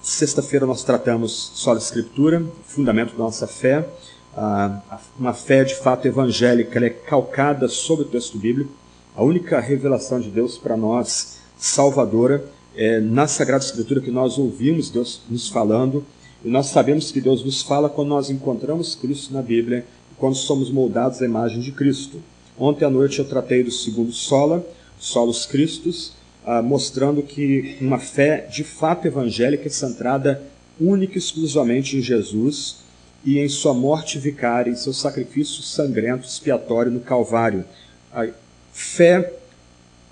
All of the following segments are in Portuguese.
Sexta-feira nós tratamos sola escritura, fundamento da nossa fé. Uma fé de fato evangélica, ela é calcada sobre o texto bíblico. A única revelação de Deus para nós, salvadora, é na Sagrada Escritura que nós ouvimos Deus nos falando. E nós sabemos que Deus nos fala quando nós encontramos Cristo na Bíblia, quando somos moldados à imagem de Cristo. Ontem à noite eu tratei do segundo sola, Solus Christus, mostrando que uma fé de fato evangélica é centrada única e exclusivamente em Jesus e em sua morte vicária, em seu sacrifício sangrento expiatório no Calvário. A fé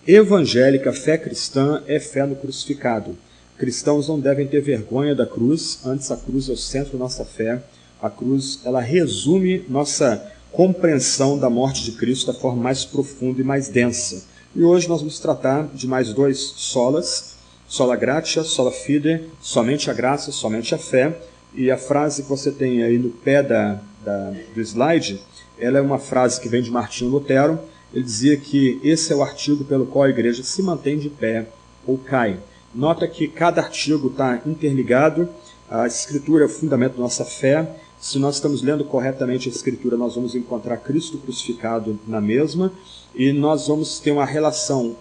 evangélica, fé cristã, é fé no crucificado. Cristãos não devem ter vergonha da cruz, antes a cruz é o centro da nossa fé. A cruz, ela resume nossa compreensão da morte de Cristo da forma mais profunda e mais densa. E hoje nós vamos tratar de mais dois solas, sola gratia, sola fide, somente a graça, somente a fé. E a frase que você tem aí no pé do slide, ela é uma frase que vem de Martinho Lutero. Ele dizia que esse é o artigo pelo qual a igreja se mantém de pé ou cai. Nota que cada artigo está interligado, a Escritura é o fundamento da nossa fé. Se nós estamos lendo corretamente a Escritura, nós vamos encontrar Cristo crucificado na mesma, e nós vamos ter uma relação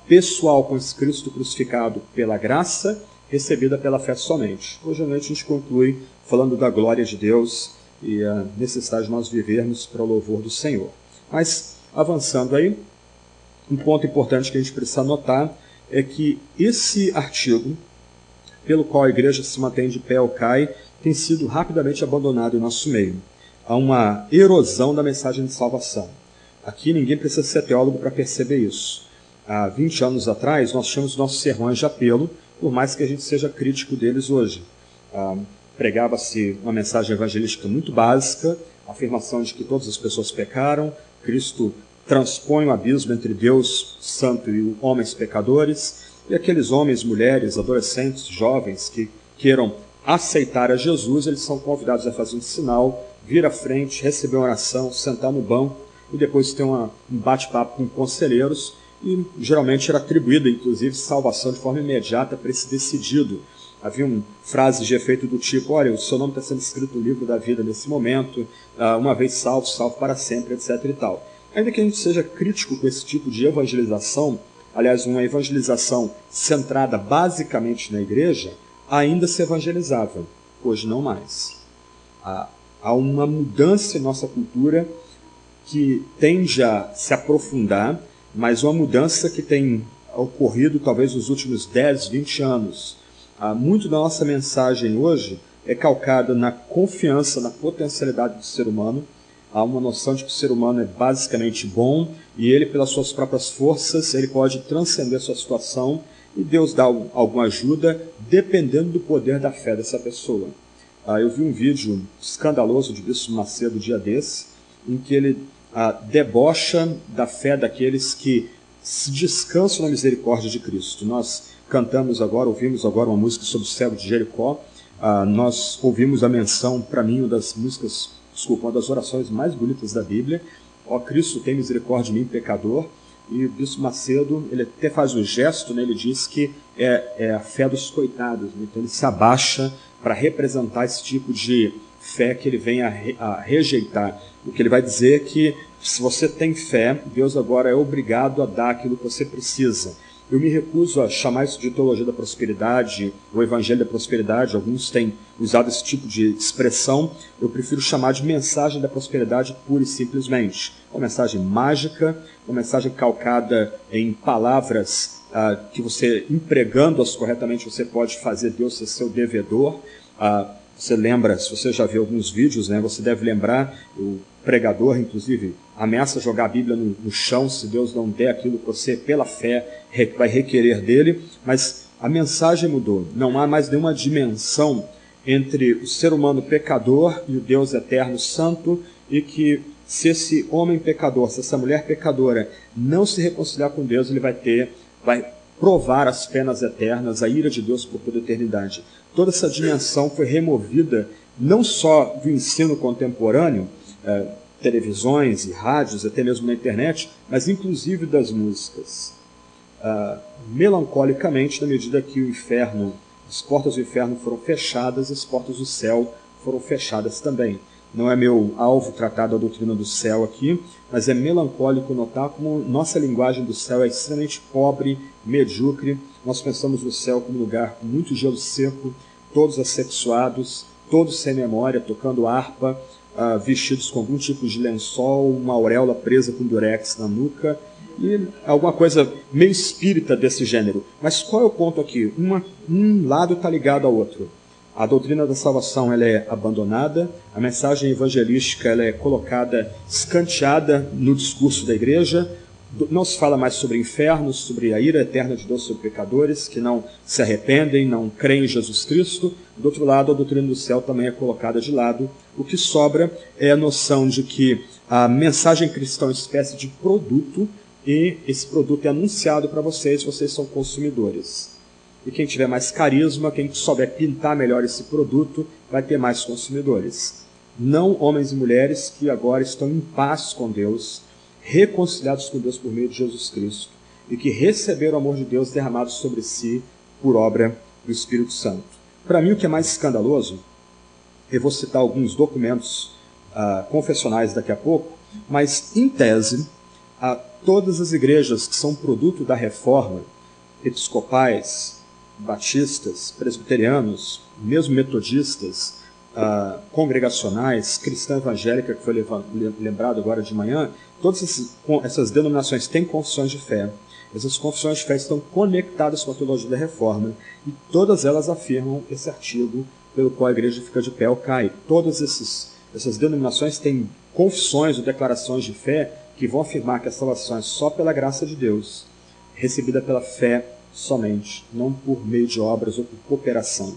pessoal com esse Cristo crucificado pela graça, recebida pela fé somente. Hoje à noite a gente conclui falando da glória de Deus e a necessidade de nós vivermos para o louvor do Senhor. Mas, avançando aí, um ponto importante que a gente precisa notar é que esse artigo, pelo qual a igreja se mantém de pé ou cai, tem sido rapidamente abandonado em nosso meio. Há uma erosão da mensagem de salvação. Aqui ninguém precisa ser teólogo para perceber isso. Há 20 anos atrás, nós tínhamos nossos sermões de apelo, por mais que a gente seja crítico deles hoje. Pregava-se uma mensagem evangelística muito básica, a afirmação de que todas as pessoas pecaram, Cristo transpõe o abismo entre Deus santo e homens pecadores, e aqueles homens, mulheres, adolescentes, jovens que queiram aceitar a Jesus, eles são convidados a fazer um sinal, vir à frente, receber uma oração, sentar no banco e depois ter um bate-papo com conselheiros, e geralmente era atribuída, inclusive, salvação de forma imediata para esse decidido. Havia frases de efeito do tipo: olha, o seu nome está sendo escrito no livro da vida nesse momento, uma vez salvo, salvo para sempre, etc. e tal. Ainda que a gente seja crítico com esse tipo de evangelização, aliás, uma evangelização centrada basicamente na igreja, ainda se evangelizava. Hoje não mais. Há uma mudança em nossa cultura que tende a se aprofundar, mas uma mudança que tem ocorrido talvez nos últimos 10, 20 anos. Muito da nossa mensagem hoje é calcada na confiança, na potencialidade do ser humano. Há uma noção de que o ser humano é basicamente bom e ele, pelas suas próprias forças, ele pode transcender sua situação e Deus dá alguma ajuda dependendo do poder da fé dessa pessoa. Eu vi um vídeo escandaloso de Bispo Macedo dia desse, em que ele debocha da fé daqueles que se descansam na misericórdia de Cristo. Nós ouvimos agora uma música sobre o cego de Jericó. Nós ouvimos a menção, para mim, uma das orações mais bonitas da Bíblia: ó Cristo, tem misericórdia de mim, pecador. E o Bispo Macedo, ele até faz o gesto, né? Ele diz que é a fé dos coitados, né? Então ele se abaixa para representar esse tipo de fé que ele vem a rejeitar. O que ele vai dizer é que, se você tem fé, Deus agora é obrigado a dar aquilo que você precisa. Eu me recuso a chamar isso de teologia da prosperidade, ou evangelho da prosperidade. Alguns têm usado esse tipo de expressão. Eu prefiro chamar de mensagem da prosperidade pura e simplesmente. Uma mensagem mágica, uma mensagem calcada em palavras que você, empregando-as corretamente, você pode fazer Deus ser seu devedor. Você lembra, se você já viu alguns vídeos, né, você deve lembrar, o pregador, inclusive, ameaça jogar a Bíblia no chão se Deus não der aquilo que você, pela fé, vai requerer dele. Mas a mensagem mudou. Não há mais nenhuma dimensão entre o ser humano pecador e o Deus eterno santo, e que se esse homem pecador, se essa mulher pecadora não se reconciliar com Deus, ele vai provar as penas eternas, a ira de Deus por toda a eternidade. Toda essa dimensão foi removida não só do ensino contemporâneo, televisões e rádios, até mesmo na internet, mas inclusive das músicas. Melancolicamente, na medida que o inferno As portas do inferno foram fechadas, as portas do céu foram fechadas também. Não é meu alvo tratar da doutrina do céu aqui, mas é melancólico notar como nossa linguagem do céu é extremamente pobre, medíocre. Nós pensamos no céu como um lugar com muito gelo seco, todos assexuados, todos sem memória, tocando harpa, vestidos com algum tipo de lençol, uma auréola presa com durex na nuca, e alguma coisa meio espírita desse gênero. Mas qual é o ponto aqui? Um lado está ligado ao outro. A doutrina da salvação ela é abandonada, a mensagem evangelística ela é colocada, escanteada no discurso da igreja. Não se fala mais sobre inferno, sobre a ira eterna de Deus sobre pecadores que não se arrependem, não creem em Jesus Cristo. Do outro lado, a doutrina do céu também é colocada de lado. O que sobra é a noção de que a mensagem cristã é uma espécie de produto e esse produto é anunciado para vocês, vocês são consumidores. E quem tiver mais carisma, quem souber pintar melhor esse produto, vai ter mais consumidores. Não homens e mulheres que agora estão em paz com Deus, reconciliados com Deus por meio de Jesus Cristo, e que receberam o amor de Deus derramado sobre si por obra do Espírito Santo. Para mim, o que é mais escandaloso, eu vou citar alguns documentos confessionais daqui a pouco, mas, em tese, todas as igrejas que são produto da reforma, episcopais, batistas, presbiterianos, mesmo metodistas, congregacionais, cristã evangélica, que foi lembrado agora de manhã, todas essas denominações têm confissões de fé. Essas confissões de fé estão conectadas com a teologia da reforma e todas elas afirmam esse artigo pelo qual a igreja fica de pé ou cai. Todas essas denominações têm confissões ou declarações de fé que vão afirmar que a salvação é só pela graça de Deus, recebida pela fé somente, não por meio de obras ou por cooperação.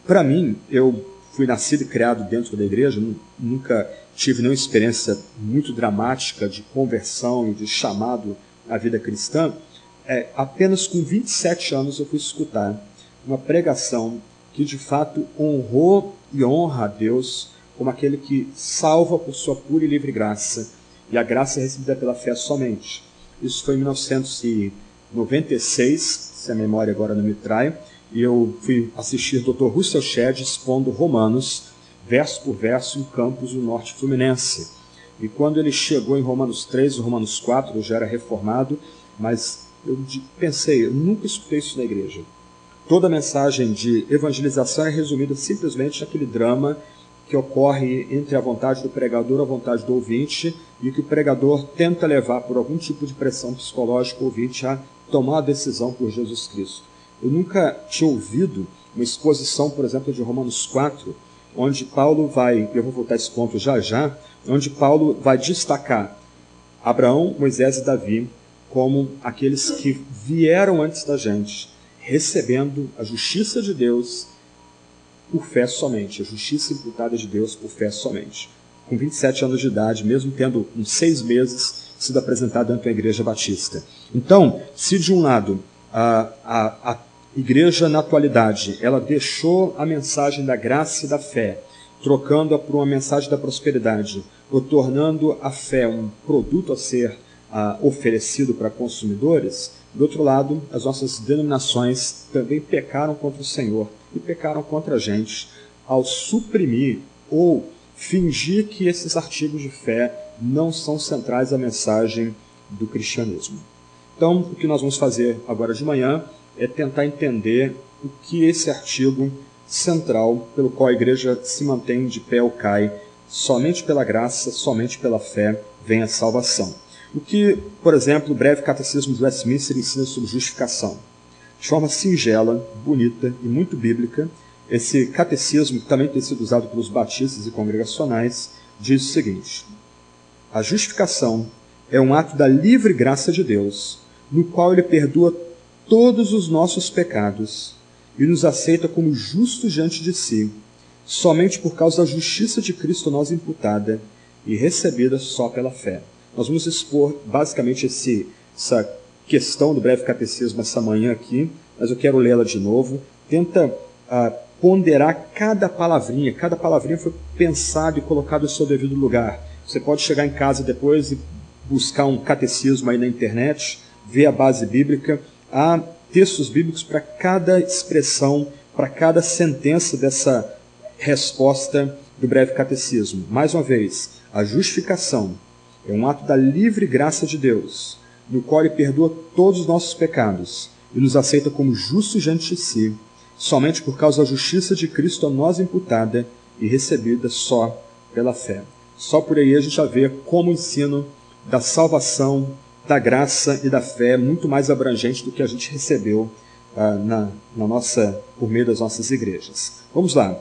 Para mim, eu fui nascido e criado dentro da igreja, nunca tive nenhuma experiência muito dramática de conversão e de chamado à vida cristã. Apenas com 27 anos eu fui escutar uma pregação que de fato honrou e honra a Deus como aquele que salva por sua pura e livre graça, e a graça é recebida pela fé somente. Isso foi em 1996, se a memória agora não me trai, e eu fui assistir Dr. Russell Shedd expondo Romanos, verso por verso, em campus do Norte Fluminense. E quando ele chegou em Romanos 3 e Romanos 4, eu já era reformado, mas eu pensei, eu nunca escutei isso na igreja. Toda a mensagem de evangelização é resumida simplesmente naquele drama que ocorre entre a vontade do pregador e a vontade do ouvinte, e que o pregador tenta levar por algum tipo de pressão psicológica o ouvinte a tomar a decisão por Jesus Cristo. Eu nunca tinha ouvido uma exposição, por exemplo, de Romanos 4, onde Paulo vai, eu vou voltar a esse ponto já já, onde Paulo vai destacar Abraão, Moisés e Davi como aqueles que vieram antes da gente, recebendo a justiça de Deus por fé somente, a justiça imputada de Deus por fé somente. Com 27 anos de idade, mesmo tendo uns 6 meses sido apresentado dentro da igreja batista. Então, se de um lado a igreja na atualidade, ela deixou a mensagem da graça e da fé, trocando-a por uma mensagem da prosperidade, ou tornando a fé um produto a ser oferecido para consumidores, do outro lado, as nossas denominações também pecaram contra o Senhor e pecaram contra a gente ao suprimir ou fingir que esses artigos de fé não são centrais à mensagem do cristianismo. Então, o que nós vamos fazer agora de manhã é tentar entender o que esse artigo central, pelo qual a igreja se mantém de pé ou cai, somente pela graça, somente pela fé, vem a salvação. O que, por exemplo, o breve catecismo de Westminster ensina sobre justificação. De forma singela, bonita e muito bíblica, esse catecismo, que também tem sido usado pelos batistas e congregacionais, diz o seguinte: a justificação é um ato da livre graça de Deus, no qual Ele perdoa todos os nossos pecados e nos aceita como justos diante de si, somente por causa da justiça de Cristo nós imputada e recebida só pela fé. Nós vamos expor basicamente essa questão do breve catecismo essa manhã aqui, mas eu quero lê-la de novo. Tenta ponderar cada palavrinha foi pensado e colocado em seu devido lugar. Você pode chegar em casa depois e buscar um catecismo aí na internet, ver a base bíblica. Há textos bíblicos para cada expressão, para cada sentença dessa resposta do breve catecismo. Mais uma vez, a justificação é um ato da livre graça de Deus, no qual Ele perdoa todos os nossos pecados e nos aceita como justos diante de si, somente por causa da justiça de Cristo a nós imputada e recebida só pela fé. Só por aí a gente já vê como o ensino da salvação, da graça e da fé é muito mais abrangente do que a gente recebeu por meio das nossas igrejas. Vamos lá.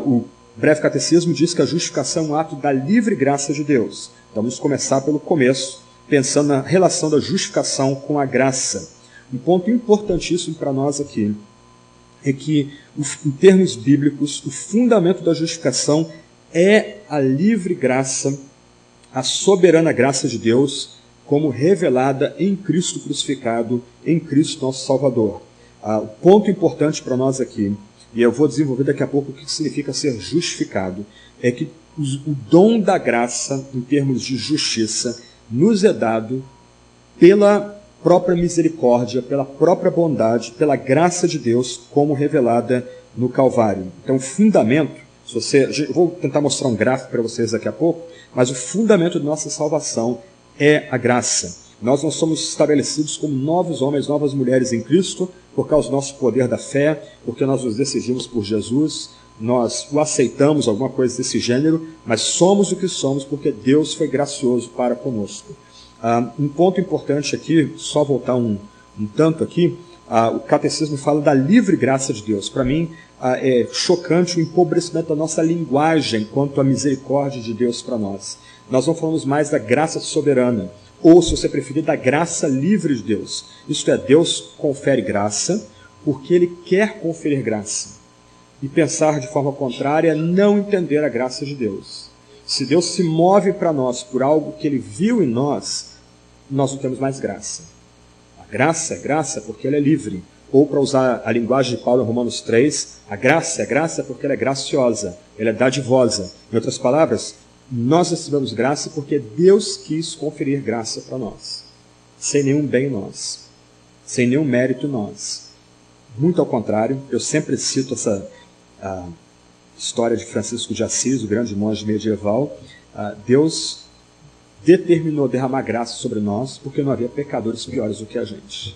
O breve catecismo diz que a justificação é um ato da livre graça de Deus. Então vamos começar pelo começo, pensando na relação da justificação com a graça. Um ponto importantíssimo para nós aqui é que, em termos bíblicos, o fundamento da justificação é a livre graça, a soberana graça de Deus, como revelada em Cristo crucificado, em Cristo nosso Salvador. O ponto importante para nós aqui, e eu vou desenvolver daqui a pouco o que significa ser justificado, é que o dom da graça, em termos de justiça, nos é dado pela própria misericórdia, pela própria bondade, pela graça de Deus, como revelada no Calvário. Então, o fundamento, eu vou tentar mostrar um gráfico para vocês daqui a pouco, mas o fundamento de nossa salvação é a graça. Nós não somos estabelecidos como novos homens, novas mulheres em Cristo, por causa do nosso poder da fé, porque nós nos decidimos por Jesus, nós o aceitamos, alguma coisa desse gênero, mas somos o que somos porque Deus foi gracioso para conosco. Um ponto importante aqui, só voltar um tanto aqui, o catecismo fala da livre graça de Deus. Para mim, é chocante o empobrecimento da nossa linguagem quanto à misericórdia de Deus para nós. Nós não falamos mais da graça soberana, ou, se você preferir, da graça livre de Deus. Isto é, Deus confere graça porque Ele quer conferir graça. E pensar de forma contrária é não entender a graça de Deus. Se Deus se move para nós por algo que Ele viu em nós, nós não temos mais graça. A graça é graça porque ela é livre. Ou, para usar a linguagem de Paulo em Romanos 3, a graça é graça porque ela é graciosa, ela é dadivosa. Em outras palavras, nós recebemos graça porque Deus quis conferir graça para nós, sem nenhum bem em nós, sem nenhum mérito em nós. Muito ao contrário, eu sempre cito essa história de Francisco de Assis, o grande monge medieval. Deus determinou derramar graça sobre nós porque não havia pecadores piores do que a gente.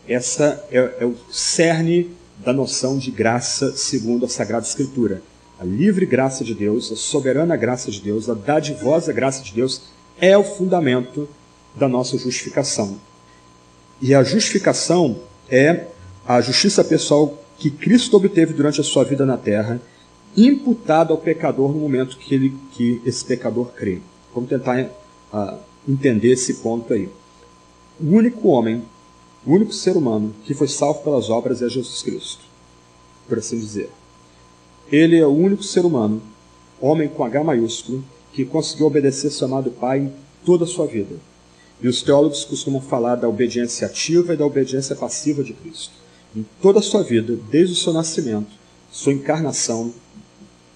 Essa é o cerne da noção de graça segundo a Sagrada Escritura. A livre graça de Deus, a soberana graça de Deus, a dadivosa graça de Deus é o fundamento da nossa justificação. E a justificação é a justiça pessoal que Cristo obteve durante a sua vida na terra, imputada ao pecador no momento que esse pecador crê. Vamos tentar entender esse ponto aí. O único homem, o único ser humano que foi salvo pelas obras é Jesus Cristo, por assim dizer. Ele é o único ser humano, homem com H maiúsculo, que conseguiu obedecer seu amado Pai em toda a sua vida. E os teólogos costumam falar da obediência ativa e da obediência passiva de Cristo. Em toda a sua vida, desde o seu nascimento, sua encarnação,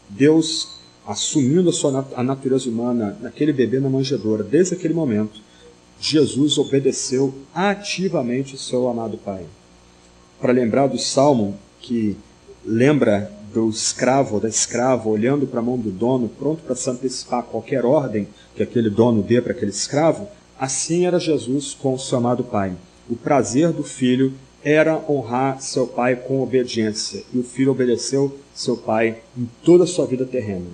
Deus assumindo a natureza humana naquele bebê na manjedoura, desde aquele momento, Jesus obedeceu ativamente o seu amado Pai. Para lembrar do Salmo, que lembra do escravo ou da escrava olhando para a mão do dono, pronto para se antecipar qualquer ordem que aquele dono dê para aquele escravo, assim era Jesus com o seu amado Pai. O prazer do filho era honrar seu pai com obediência, e o filho obedeceu seu pai em toda a sua vida terrena.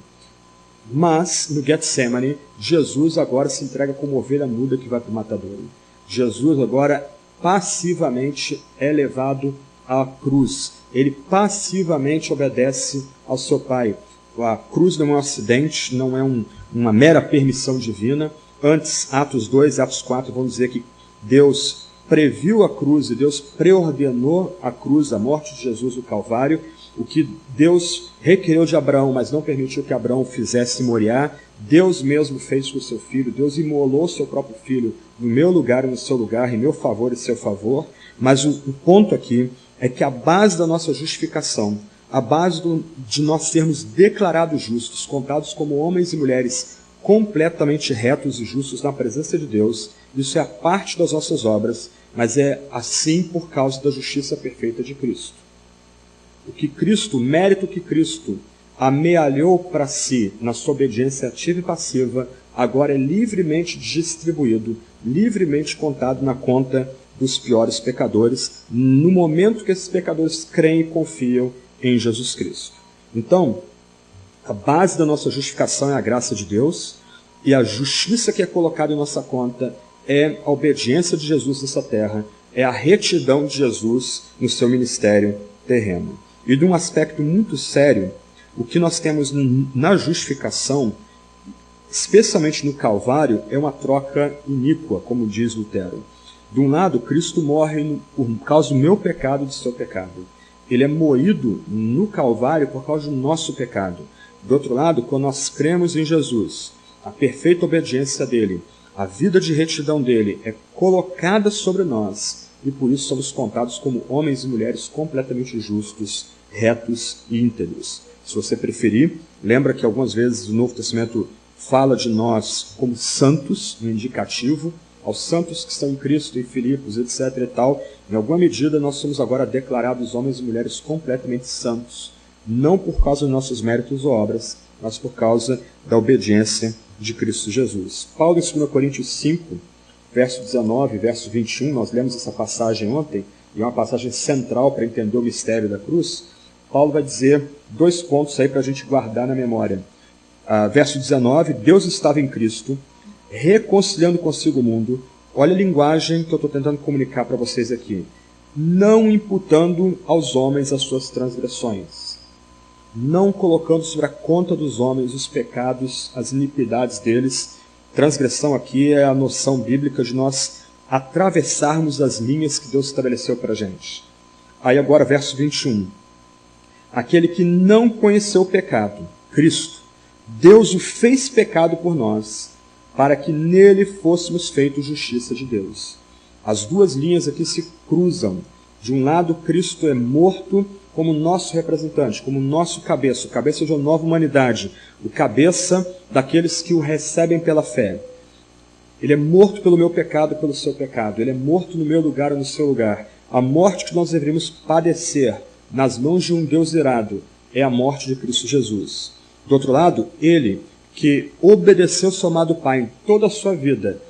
Mas, no Getsemane, Jesus agora se entrega como ovelha muda que vai para o matadouro. Jesus agora passivamente é levado à cruz. Ele passivamente obedece ao seu Pai. A cruz não é um acidente, não é uma mera permissão divina. Antes, Atos 2 e Atos 4 vão dizer que Deus previu a cruz e Deus preordenou a cruz, a morte de Jesus no Calvário. O que Deus requereu de Abraão, mas não permitiu que Abraão fizesse Moriá, Deus mesmo fez com o seu filho. Deus imolou seu próprio filho no meu lugar e no seu lugar, em meu favor e seu favor. Mas o ponto aqui é que a base da nossa justificação, a base de nós sermos declarados justos, contados como homens e mulheres completamente retos e justos na presença de Deus, isso é a parte das nossas obras, mas é assim por causa da justiça perfeita de Cristo. O mérito que Cristo amealhou para si na sua obediência ativa e passiva, agora é livremente distribuído, livremente contado na conta dos piores pecadores, no momento que esses pecadores creem e confiam em Jesus Cristo. Então, a base da nossa justificação é a graça de Deus, e a justiça que é colocada em nossa conta é a obediência de Jesus nessa terra, é a retidão de Jesus no seu ministério terreno. E de um aspecto muito sério, o que nós temos na justificação, especialmente no Calvário, é uma troca iníqua, como diz Lutero. De um lado, Cristo morre por causa do meu pecado e do seu pecado. Ele é moído no Calvário por causa do nosso pecado. Do outro lado, quando nós cremos em Jesus, a perfeita obediência dele, a vida de retidão dele é colocada sobre nós, e por isso somos contados como homens e mulheres completamente justos, retos e íntegros. Se você preferir, lembra que algumas vezes o Novo Testamento fala de nós como santos, um indicativo, aos santos que estão em Cristo, em Filipos, etc. e tal. Em alguma medida, nós somos agora declarados homens e mulheres completamente santos, não por causa dos nossos méritos ou obras, mas por causa da obediência de Cristo Jesus. Paulo, em 2 Coríntios 5, verso 19 e verso 21, nós lemos essa passagem ontem, e é uma passagem central para entender o mistério da cruz. Paulo vai dizer 2 pontos aí para a gente guardar na memória. Verso 19, Deus estava em Cristo, reconciliando consigo o mundo. Olha a linguagem que eu estou tentando comunicar para vocês aqui. Não imputando aos homens as suas transgressões. Não colocando sobre a conta dos homens os pecados, as iniquidades deles. Transgressão aqui é a noção bíblica de nós atravessarmos as linhas que Deus estabeleceu para a gente. Aí agora, verso 21. Aquele que não conheceu o pecado, Cristo, Deus o fez pecado por nós, para que nele fôssemos feitos justiça de Deus. As duas linhas aqui se cruzam. De um lado, Cristo é morto como nosso representante, como nosso cabeça, o cabeça de uma nova humanidade, o cabeça daqueles que o recebem pela fé. Ele é morto pelo meu pecado e pelo seu pecado. Ele é morto no meu lugar ou no seu lugar. A morte que nós deveríamos padecer nas mãos de um Deus irado é a morte de Cristo Jesus. Do outro lado, ele que obedeceu seu amado Pai em toda a sua vida,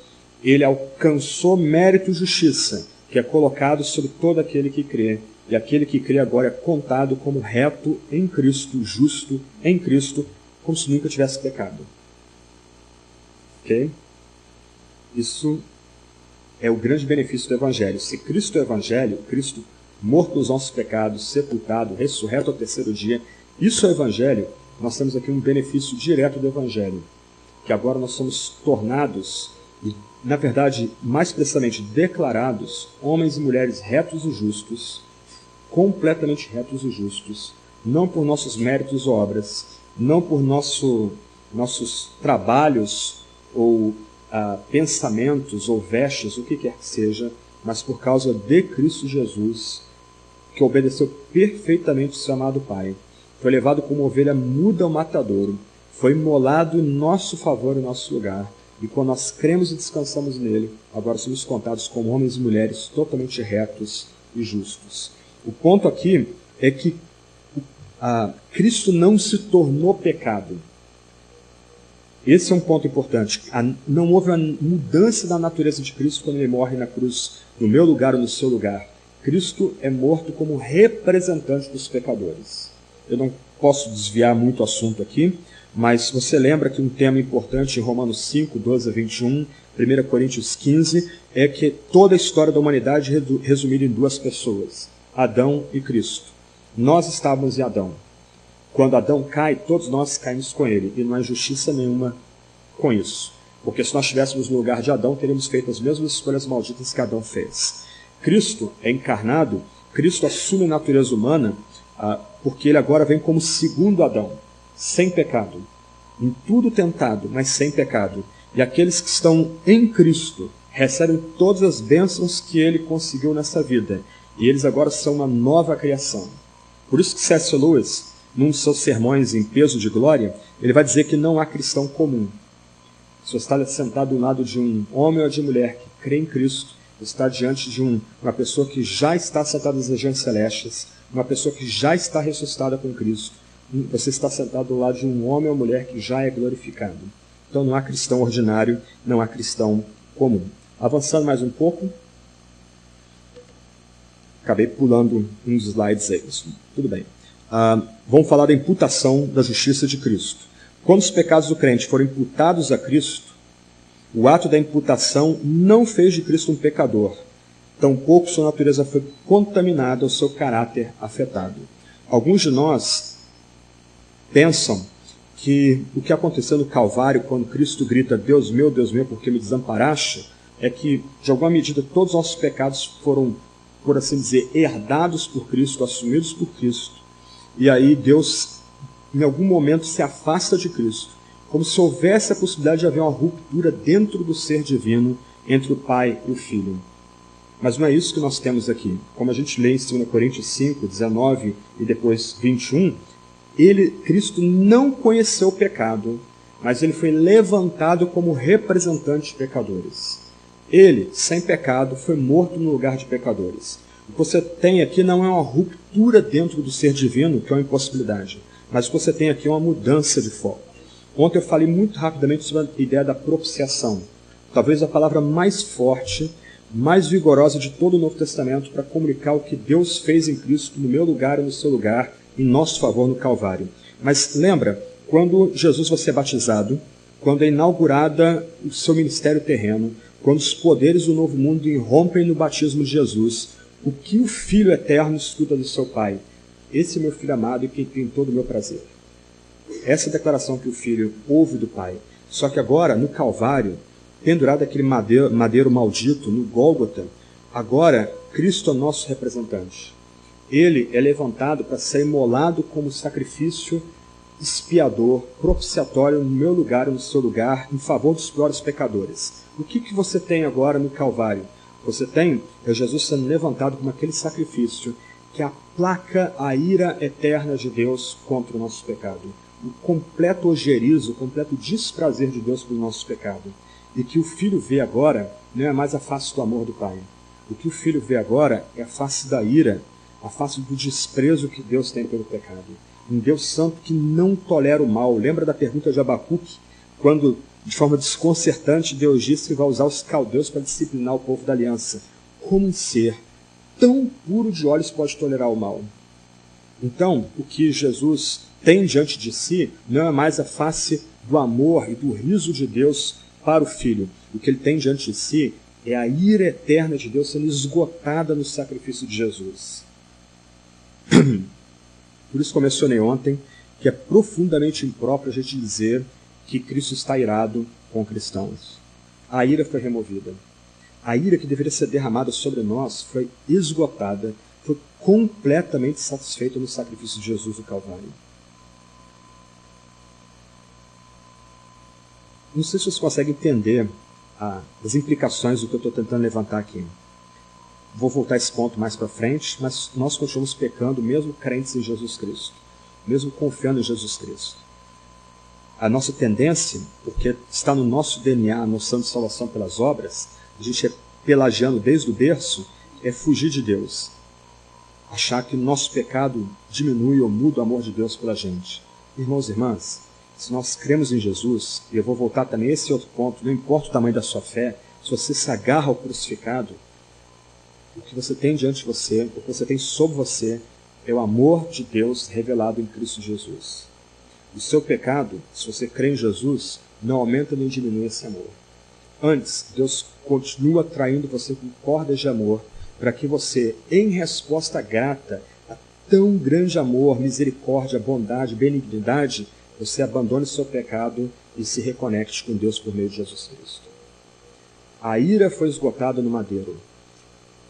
ele alcançou mérito e justiça, que é colocado sobre todo aquele que crê. E aquele que crê agora é contado como reto em Cristo, justo em Cristo, como se nunca tivesse pecado. Ok? Isso é o grande benefício do Evangelho. Se Cristo é o Evangelho, Cristo morto nos nossos pecados, sepultado, ressurreto ao terceiro dia, isso é o Evangelho. Nós temos aqui um benefício direto do Evangelho, que agora nós somos tornados, e na verdade, mais precisamente declarados, homens e mulheres retos e justos, completamente retos e justos, não por nossos méritos ou obras, não por nossos trabalhos ou pensamentos ou vestes, o que quer que seja, mas por causa de Cristo Jesus, que obedeceu perfeitamente o seu amado Pai. Foi levado como ovelha muda ao matadouro, foi imolado em nosso favor, em nosso lugar. E quando nós cremos e descansamos nele, agora somos contados como homens e mulheres totalmente retos e justos. O ponto aqui é que Cristo não se tornou pecado. Esse é um ponto importante. Não houve uma mudança da natureza de Cristo quando ele morre na cruz, no meu lugar ou no seu lugar. Cristo é morto como representante dos pecadores. Eu não posso desviar muito o assunto aqui, mas você lembra que um tema importante em Romanos 5, 12 a 21, 1 Coríntios 15, é que toda a história da humanidade é resumida em 2 pessoas, Adão e Cristo. Nós estávamos em Adão. Quando Adão cai, todos nós caímos com ele, e não há injustiça nenhuma com isso. Porque se nós estivéssemos no lugar de Adão, teríamos feito as mesmas escolhas malditas que Adão fez. Cristo é encarnado, Cristo assume a natureza humana, porque ele agora vem como segundo Adão, sem pecado, em tudo tentado, mas sem pecado. E aqueles que estão em Cristo recebem todas as bênçãos que ele conseguiu nessa vida, e eles agora são uma nova criação. Por isso que C.S. Lewis, num dos seus sermões em Peso de Glória, ele vai dizer que não há cristão comum. Se você está sentado do lado de um homem ou de mulher que crê em Cristo, Você está diante de uma pessoa que já está sentada nas regiões celestes, uma pessoa que já está ressuscitada com Cristo. Você está sentado do lado de um homem ou mulher que já é glorificado. Então não há cristão ordinário, não há cristão comum. Avançando mais um pouco. Acabei pulando uns slides aí. Tudo bem. Vamos falar da imputação da justiça de Cristo. Quando os pecados do crente foram imputados a Cristo, o ato da imputação não fez de Cristo um pecador. Tampouco sua natureza foi contaminada, o seu caráter afetado. Alguns de nós pensam que o que aconteceu no Calvário, quando Cristo grita, Deus meu, por que me desamparaste, é que, de alguma medida, todos os nossos pecados foram, por assim dizer, herdados por Cristo, assumidos por Cristo. E aí Deus, em algum momento, se afasta de Cristo, como se houvesse a possibilidade de haver uma ruptura dentro do ser divino entre o Pai e o Filho. Mas não é isso que nós temos aqui. Como a gente lê em 2 Coríntios 5, 19 e depois 21, Cristo não conheceu o pecado, mas ele foi levantado como representante de pecadores. Ele, sem pecado, foi morto no lugar de pecadores. O que você tem aqui não é uma ruptura dentro do ser divino, que é uma impossibilidade, mas o que você tem aqui é uma mudança de foco. Ontem eu falei muito rapidamente sobre a ideia da propiciação. Talvez a palavra mais forte, mais vigorosa de todo o Novo Testamento para comunicar o que Deus fez em Cristo no meu lugar e no seu lugar, em nosso favor no Calvário. Mas lembra, quando Jesus vai ser batizado, quando é inaugurada o seu ministério terreno, quando os poderes do novo mundo irrompem no batismo de Jesus, o que o Filho eterno escuta do seu Pai? Esse é meu Filho amado e quem tem todo o meu prazer. Essa é a declaração que o Filho ouve do Pai. Só que agora, no Calvário, pendurado aquele madeiro maldito, no Gólgota, agora Cristo é nosso representante. Ele é levantado para ser imolado como sacrifício expiador, propiciatório no meu lugar e no seu lugar, em favor dos piores pecadores. O que você tem agora no Calvário? Você tem Jesus sendo levantado como aquele sacrifício que aplaca a ira eterna de Deus contra o nosso pecado. O completo ojerizo, o completo desprazer de Deus pelo nosso pecado. E que o Filho vê agora não é mais a face do amor do Pai. O que o Filho vê agora é a face da ira, a face do desprezo que Deus tem pelo pecado. Um Deus santo que não tolera o mal. Lembra da pergunta de Abacuque, quando, de forma desconcertante, Deus disse que vai usar os caldeus para disciplinar o povo da aliança. Como um ser tão puro de olhos pode tolerar o mal? Então, o que Jesus tem diante de si não é mais a face do amor e do riso de Deus para o Filho. O que ele tem diante de si é a ira eterna de Deus sendo esgotada no sacrifício de Jesus. Por isso que eu mencionei ontem que é profundamente impróprio a gente dizer que Cristo está irado com cristãos. A ira foi removida. A ira que deveria ser derramada sobre nós foi esgotada, foi completamente satisfeita no sacrifício de Jesus no Calvário. Não sei se você consegue entender as implicações do que eu estou tentando levantar aqui. Vou voltar a esse ponto mais para frente, mas nós continuamos pecando, mesmo crentes em Jesus Cristo, mesmo confiando em Jesus Cristo. A nossa tendência, porque está no nosso DNA a noção de salvação pelas obras, a gente é pelagiano desde o berço, é fugir de Deus. Achar que o nosso pecado diminui ou muda o amor de Deus pela gente. Irmãos e irmãs, se nós cremos em Jesus, e eu vou voltar também a esse outro ponto, não importa o tamanho da sua fé, se você se agarra ao crucificado, o que você tem diante de você, o que você tem sobre você, é o amor de Deus revelado em Cristo Jesus. O seu pecado, se você crê em Jesus, não aumenta nem diminui esse amor. Antes, Deus continua traindo você com cordas de amor, para que você, em resposta grata a tão grande amor, misericórdia, bondade, benignidade, você abandone o seu pecado e se reconecte com Deus por meio de Jesus Cristo. A ira foi esgotada no madeiro.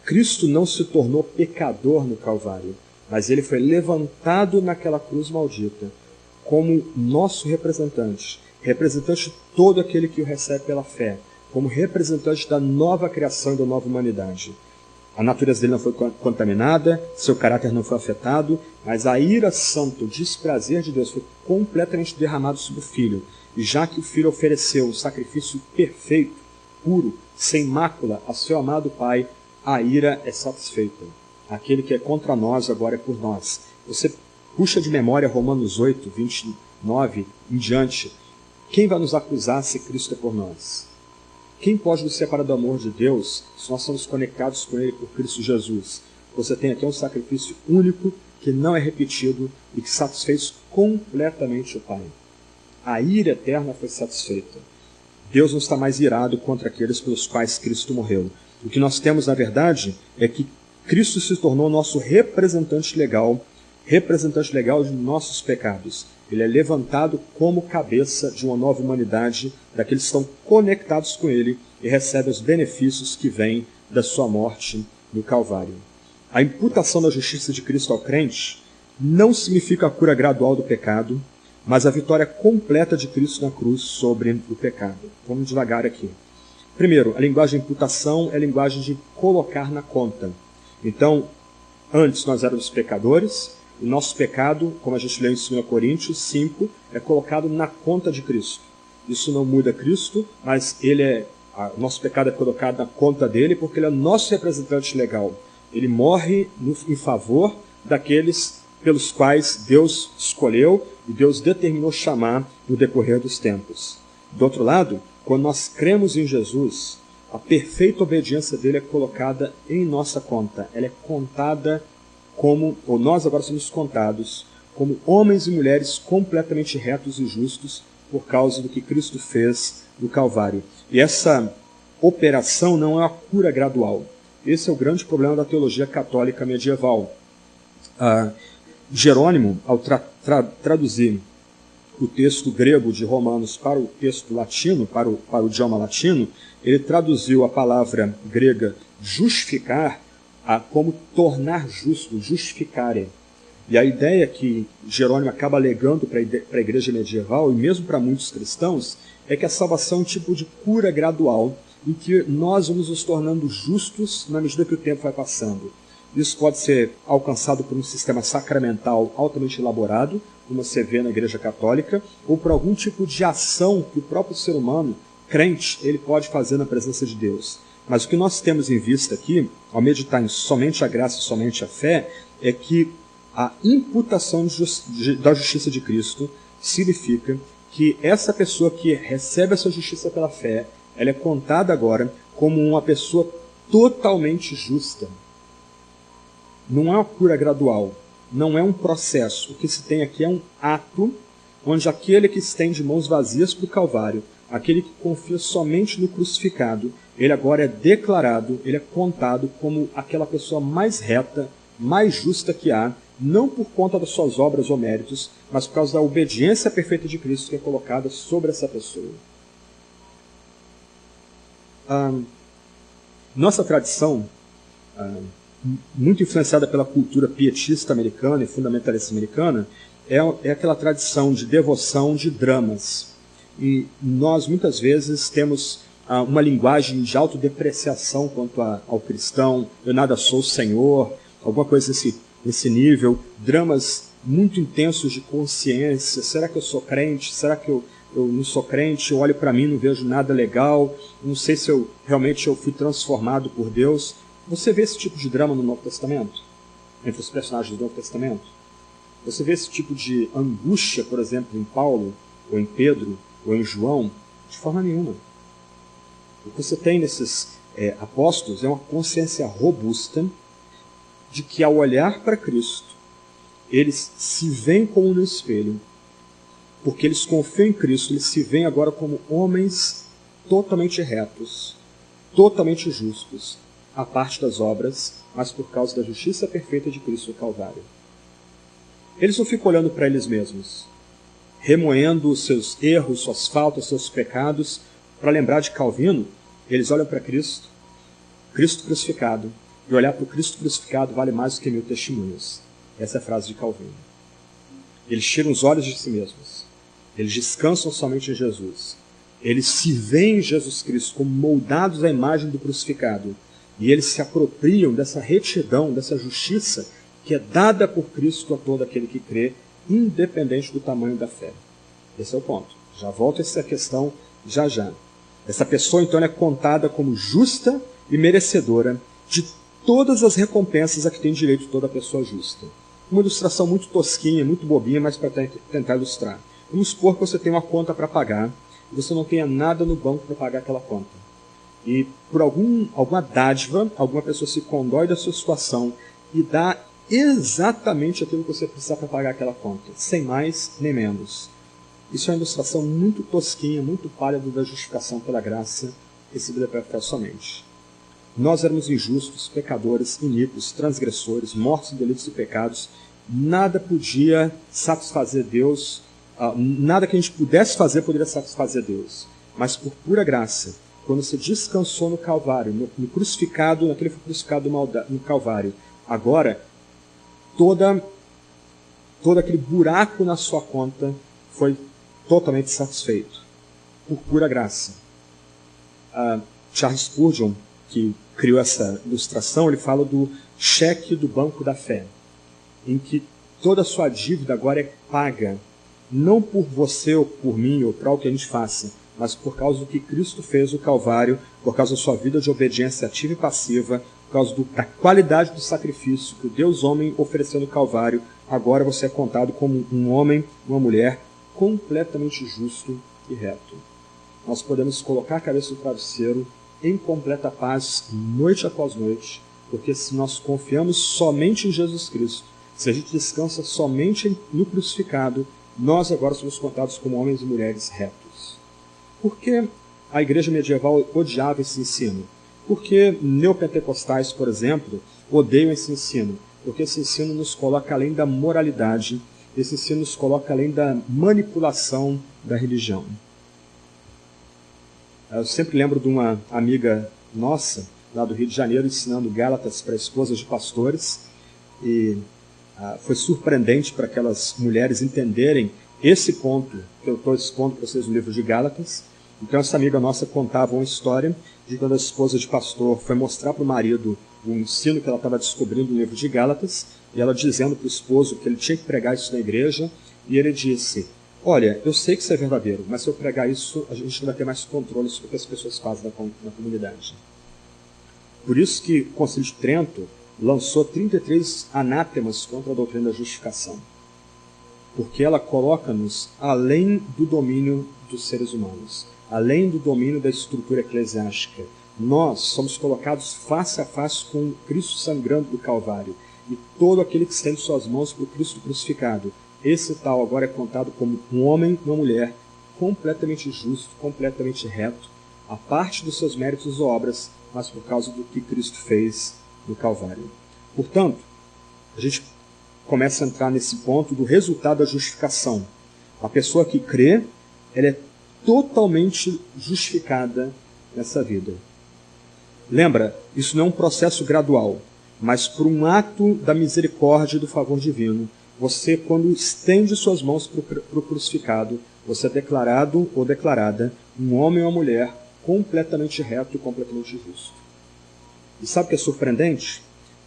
Cristo não se tornou pecador no Calvário, mas ele foi levantado naquela cruz maldita como nosso representante, representante de todo aquele que o recebe pela fé, como representante da nova criação e da nova humanidade. A natureza dele não foi contaminada, seu caráter não foi afetado, mas a ira santa, o desprazer de Deus foi completamente derramado sobre o Filho. E já que o Filho ofereceu um sacrifício perfeito, puro, sem mácula, a seu amado Pai, a ira é satisfeita. Aquele que é contra nós agora é por nós. Você puxa de memória Romanos 8, 29 em diante. Quem vai nos acusar se Cristo é por nós? Quem pode nos separar do amor de Deus se nós somos conectados com Ele por Cristo Jesus? Você tem aqui um sacrifício único que não é repetido e que satisfez completamente o Pai. A ira eterna foi satisfeita. Deus não está mais irado contra aqueles pelos quais Cristo morreu. O que nós temos, na verdade, é que Cristo se tornou nosso representante legal de nossos pecados. Ele é levantado como cabeça de uma nova humanidade, daqueles que estão conectados com Ele e recebem os benefícios que vêm da sua morte no Calvário. A imputação da justiça de Cristo ao crente não significa a cura gradual do pecado, mas a vitória completa de Cristo na cruz sobre o pecado. Vamos devagar aqui. Primeiro, a linguagem de imputação é a linguagem de colocar na conta. Então, antes nós éramos pecadores, o nosso pecado, como a gente leu em 2 Coríntios 5, é colocado na conta de Cristo. Isso não muda Cristo, mas o nosso pecado é colocado na conta dele porque ele é nosso representante legal. Ele morre em favor daqueles pelos quais Deus escolheu e Deus determinou chamar no decorrer dos tempos. Do outro lado, quando nós cremos em Jesus, a perfeita obediência dele é colocada em nossa conta. Ela é contada ou nós agora somos contados como homens e mulheres completamente retos e justos por causa do que Cristo fez no Calvário. E essa operação não é uma cura gradual. Esse é o grande problema da teologia católica medieval. Jerônimo, ao traduzir o texto grego de Romanos para o texto latino, para o idioma latino, ele traduziu a palavra grega justificar como tornar justo, justificare. E a ideia que Jerônimo acaba alegando para a igreja medieval, e mesmo para muitos cristãos, é que a salvação é um tipo de cura gradual, em que nós vamos nos tornando justos na medida que o tempo vai passando. Isso pode ser alcançado por um sistema sacramental altamente elaborado, como você vê na Igreja Católica, ou por algum tipo de ação que o próprio ser humano, crente, ele pode fazer na presença de Deus. Mas o que nós temos em vista aqui, ao meditar em somente a graça e somente a fé, é que a imputação da justiça de Cristo significa que essa pessoa que recebe essa justiça pela fé, ela é contada agora como uma pessoa totalmente justa. Não é uma cura gradual, não é um processo. O que se tem aqui é um ato onde aquele que estende mãos vazias para o Calvário, aquele que confia somente no crucificado, ele agora é declarado, ele é contado como aquela pessoa mais reta, mais justa que há, não por conta das suas obras ou méritos, mas por causa da obediência perfeita de Cristo que é colocada sobre essa pessoa. Nossa tradição, muito influenciada pela cultura pietista americana e fundamentalista americana, é aquela tradição de devoção de dramas. E nós, muitas vezes, temos uma linguagem de autodepreciação quanto ao cristão. Eu nada sou o Senhor, alguma coisa nesse nível. Dramas muito intensos de consciência. Será que eu sou crente? Será que eu não sou crente? Eu olho para mim e não vejo nada legal. Não sei se realmente eu fui transformado por Deus. Você vê esse tipo de drama no Novo Testamento? Entre os personagens do Novo Testamento? Você vê esse tipo de angústia, por exemplo, em Paulo, ou em Pedro, ou em João? De forma nenhuma. O que você tem nesses apóstolos é uma consciência robusta de que, ao olhar para Cristo, eles se veem como no espelho, porque eles confiam em Cristo, eles se veem agora como homens totalmente retos, totalmente justos, à parte das obras, mas por causa da justiça perfeita de Cristo no Calvário. Eles não ficam olhando para eles mesmos, remoendo os seus erros, suas faltas, seus pecados. Para lembrar de Calvino, eles olham para Cristo, Cristo crucificado, e olhar para o Cristo crucificado vale mais do que 1000 testemunhos. Essa é a frase de Calvino. Eles tiram os olhos de si mesmos, eles descansam somente em Jesus, eles se veem em Jesus Cristo como moldados à imagem do crucificado, e eles se apropriam dessa retidão, dessa justiça que é dada por Cristo a todo aquele que crê, independente do tamanho da fé. Esse é o ponto. Já volto a essa questão já. Essa pessoa, então, é contada como justa e merecedora de todas as recompensas a que tem direito toda pessoa justa. Uma ilustração muito tosquinha, muito bobinha, mas para tentar ilustrar. Vamos supor que você tem uma conta para pagar e você não tenha nada no banco para pagar aquela conta. E por alguma dádiva, alguma pessoa se condói da sua situação e dá exatamente aquilo que você precisa para pagar aquela conta, sem mais nem menos. Isso é uma ilustração muito tosquinha, muito pálida da justificação pela graça recebida pela fé somente. Nós éramos injustos, pecadores, iníquos, transgressores, mortos em delitos e pecados. Nada podia satisfazer Deus, nada que a gente pudesse fazer poderia satisfazer Deus. Mas por pura graça, quando você descansou no Calvário, no crucificado, naquele que foi crucificado no Calvário, agora, todo aquele buraco na sua conta foi totalmente satisfeito, por pura graça. Charles Spurgeon, que criou essa ilustração, ele fala do cheque do banco da fé, em que toda a sua dívida agora é paga, não por você ou por mim ou para o que a gente faça, mas por causa do que Cristo fez no Calvário, por causa da sua vida de obediência ativa e passiva, por causa da qualidade do sacrifício que o Deus homem ofereceu no Calvário. Agora você é contado como um homem, uma mulher completamente justo e reto. Nós podemos colocar a cabeça no travesseiro em completa paz, noite após noite, porque se nós confiamos somente em Jesus Cristo, se a gente descansa somente no crucificado, nós agora somos contados como homens e mulheres retos. Por que a igreja medieval odiava esse ensino? Porque neopentecostais, por exemplo, odeiam esse ensino, porque esse ensino nos coloca além da moralidade, esse ensino nos coloca além da manipulação da religião. Eu sempre lembro de uma amiga nossa, lá do Rio de Janeiro, ensinando Gálatas para esposas de pastores, e foi surpreendente para aquelas mulheres entenderem esse ponto que eu estou expondo para vocês no livro de Gálatas. Então essa amiga nossa contava uma história de quando a esposa de pastor foi mostrar para o marido o ensino que ela estava descobrindo no livro de Gálatas, e ela dizendo para o esposo que ele tinha que pregar isso na igreja, e ele disse: olha, eu sei que isso é verdadeiro, mas se eu pregar isso, a gente não vai ter mais controle sobre o que as pessoas fazem na comunidade. Por isso que o Concílio de Trento lançou 33 anátemas contra a doutrina da justificação, porque ela coloca-nos além do domínio dos seres humanos, além do domínio da estrutura eclesiástica. Nós somos colocados face a face com Cristo sangrando do Calvário, e todo aquele que estende suas mãos para o Cristo crucificado, esse tal agora é contado como um homem e uma mulher completamente justo, completamente reto, a parte dos seus méritos ou obras, mas por causa do que Cristo fez no Calvário. Portanto, a gente começa a entrar nesse ponto do resultado da justificação. A pessoa que crê, ela é totalmente justificada nessa vida. Lembra, isso não é um processo gradual, mas por um ato da misericórdia e do favor divino. Você, quando estende suas mãos para o crucificado, você é declarado ou declarada um homem ou uma mulher completamente reto e completamente justo. E sabe o que é surpreendente?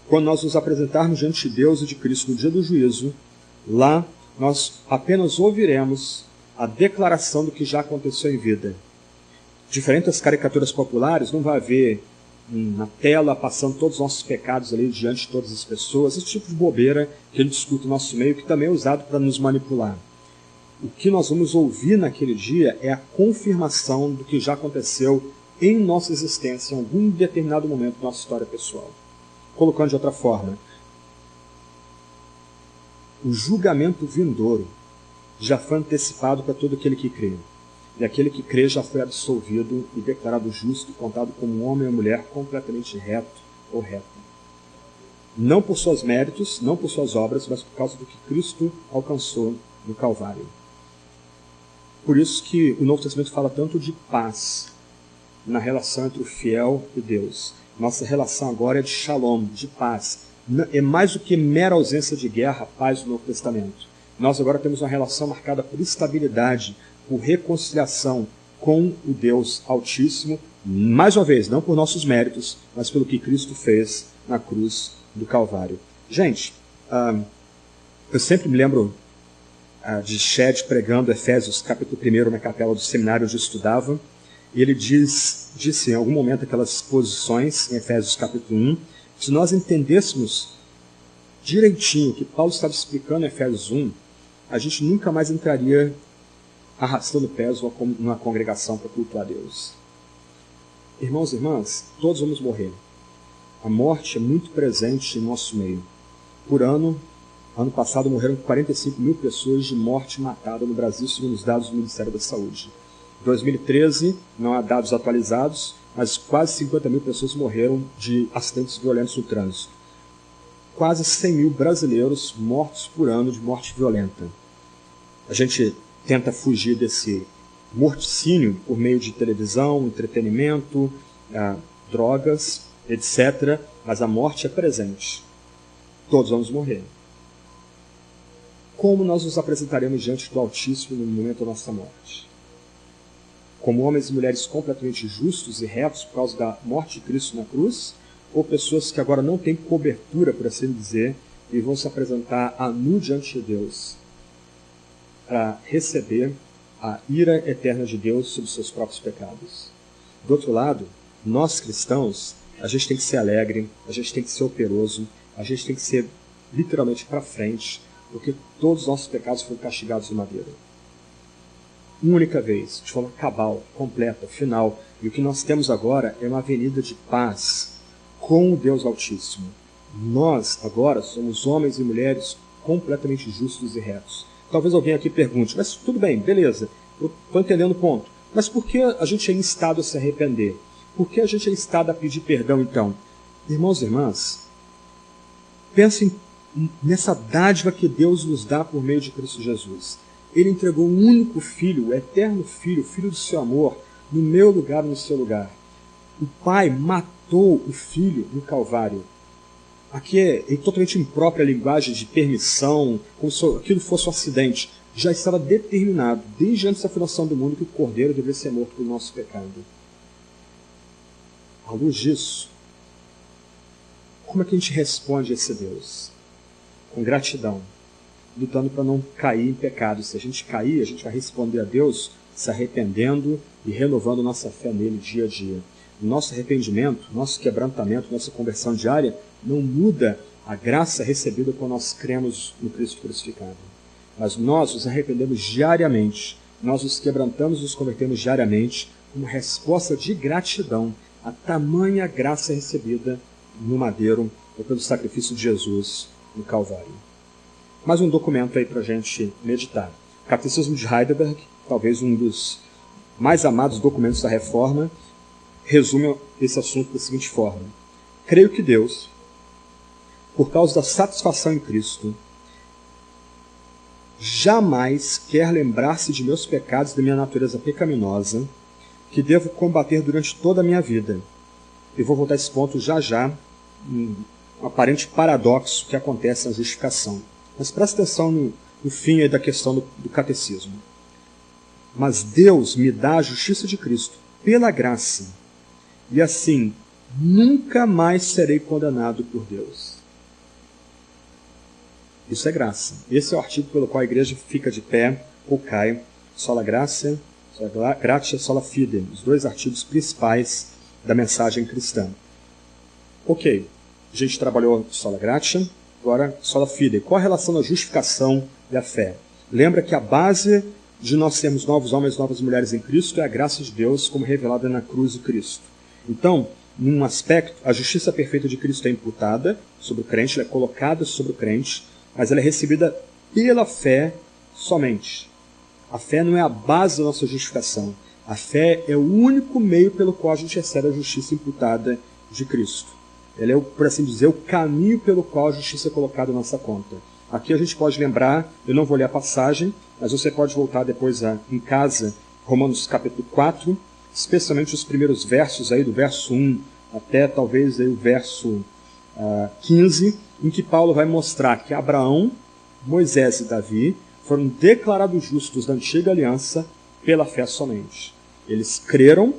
Quando nós nos apresentarmos diante de Deus e de Cristo no dia do juízo, lá nós apenas ouviremos a declaração do que já aconteceu em vida. Diferente das caricaturas populares, não vai haver na tela passando todos os nossos pecados ali diante de todas as pessoas, esse tipo de bobeira que a gente discute no nosso meio, que também é usado para nos manipular. O que nós vamos ouvir naquele dia é a confirmação do que já aconteceu em nossa existência, em algum determinado momento da nossa história pessoal. Colocando de outra forma, o julgamento vindouro já foi antecipado para todo aquele que crê. E aquele que crê já foi absolvido e declarado justo, contado como um homem ou mulher completamente reto ou reta. Não por seus méritos, não por suas obras, mas por causa do que Cristo alcançou no Calvário. Por isso que o Novo Testamento fala tanto de paz na relação entre o fiel e Deus. Nossa relação agora é de shalom, de paz. É mais do que mera ausência de guerra, paz do Novo Testamento. Nós agora temos uma relação marcada por estabilidade, por reconciliação com o Deus Altíssimo, mais uma vez, não por nossos méritos, mas pelo que Cristo fez na cruz do Calvário. Gente, eu sempre me lembro de Shed pregando Efésios capítulo 1 na capela do seminário onde eu estudava, E ele disse em algum momento aquelas posições, em Efésios capítulo 1, se nós entendêssemos direitinho o que Paulo estava explicando em Efésios 1, a gente nunca mais entraria arrastando pés numa congregação para cultuar a Deus. Irmãos e irmãs, todos vamos morrer. A morte é muito presente em nosso meio. Por ano passado morreram 45 mil pessoas de morte matada no Brasil, segundo os dados do Ministério da Saúde. Em 2013, não há dados atualizados, mas quase 50 mil pessoas morreram de acidentes violentos no trânsito. Quase 100 mil brasileiros mortos por ano de morte violenta. A gente tenta fugir desse morticínio por meio de televisão, entretenimento, drogas, etc. Mas a morte é presente. Todos vamos morrer. Como nós nos apresentaremos diante do Altíssimo no momento da nossa morte? Como homens e mulheres completamente justos e retos por causa da morte de Cristo na cruz? Ou pessoas que agora não têm cobertura, por assim dizer, e vão se apresentar a nu diante de Deus para receber a ira eterna de Deus sobre seus próprios pecados? Do outro lado, nós cristãos, a gente tem que ser alegre, a gente tem que ser operoso, a gente tem que ser literalmente para frente, porque todos os nossos pecados foram castigados em madeira. Uma única vez, de forma cabal, completa, final. E o que nós temos agora é uma avenida de paz com o Deus Altíssimo. Nós, agora, somos homens e mulheres completamente justos e retos. Talvez alguém aqui pergunte, mas tudo bem, beleza, eu estou entendendo o ponto. Mas por que a gente é instado a se arrepender? Por que a gente é instado a pedir perdão, então? Irmãos e irmãs, pensem nessa dádiva que Deus nos dá por meio de Cristo Jesus. Ele entregou o único Filho, o eterno Filho, o Filho do seu amor, no meu lugar e no seu lugar. O Pai matou o Filho no Calvário. Aqui é totalmente imprópria a linguagem de permissão, como se aquilo fosse um acidente. Já estava determinado, desde antes da fundação do mundo, que o Cordeiro deveria ser morto pelo nosso pecado. À luz disso, como é que a gente responde a esse Deus? Com gratidão, lutando para não cair em pecado. Se a gente cair, a gente vai responder a Deus se arrependendo e renovando nossa fé nele dia a dia. O nosso arrependimento, nosso quebrantamento, nossa conversão diária não muda a graça recebida quando nós cremos no Cristo crucificado. Mas nós nos arrependemos diariamente, nós nos quebrantamos e nos convertemos diariamente como resposta de gratidão a tamanha graça recebida no madeiro ou pelo sacrifício de Jesus no Calvário. Mais um documento aí para a gente meditar. O Catecismo de Heidelberg, talvez um dos mais amados documentos da Reforma, resume esse assunto da seguinte forma: creio que Deus, por causa da satisfação em Cristo, jamais quer lembrar-se de meus pecados e da minha natureza pecaminosa, que devo combater durante toda a minha vida. Eu vou voltar a esse ponto já, um aparente paradoxo que acontece na justificação. Mas presta atenção no fim aí da questão do catecismo. Mas Deus me dá a justiça de Cristo pela graça, e assim nunca mais serei condenado por Deus. Isso é graça. Esse é o artigo pelo qual a igreja fica de pé ou cai. Sola gratia, sola fide, os dois artigos principais da mensagem cristã. Ok, a gente trabalhou sola gratia, agora sola fide. Qual a relação da justificação e a fé? Lembra que a base de nós sermos novos homens e novas mulheres em Cristo é a graça de Deus como revelada na cruz de Cristo. Então, num aspecto, a justiça perfeita de Cristo é imputada sobre o crente, ela é colocada sobre o crente, mas ela é recebida pela fé somente. A fé não é a base da nossa justificação. A fé é o único meio pelo qual a gente recebe a justiça imputada de Cristo. Ela é, por assim dizer, o caminho pelo qual a justiça é colocada na nossa conta. Aqui a gente pode lembrar, eu não vou ler a passagem, mas você pode voltar depois em casa, Romanos capítulo 4, especialmente os primeiros versos, aí, do verso 1 até talvez aí, o verso 15, em que Paulo vai mostrar que Abraão, Moisés e Davi foram declarados justos da antiga aliança pela fé somente. Eles creram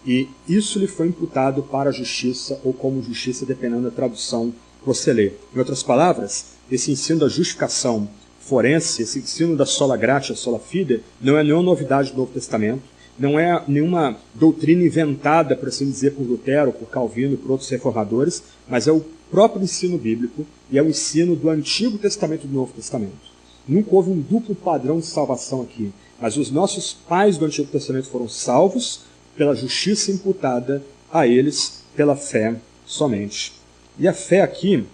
e isso lhe foi imputado para a justiça ou como justiça, dependendo da tradução que você lê. Em outras palavras, esse ensino da justificação forense, esse ensino da sola gratia, sola fide, não é nenhuma novidade do Novo Testamento. não é nenhuma doutrina inventada, por assim dizer, por Lutero, por Calvino e por outros reformadores, mas é o próprio ensino bíblico e é o ensino do Antigo Testamento e do Novo Testamento. Nunca houve um duplo padrão de salvação aqui, mas os nossos pais do Antigo Testamento foram salvos pela justiça imputada a eles pela fé somente. E a fé aqui,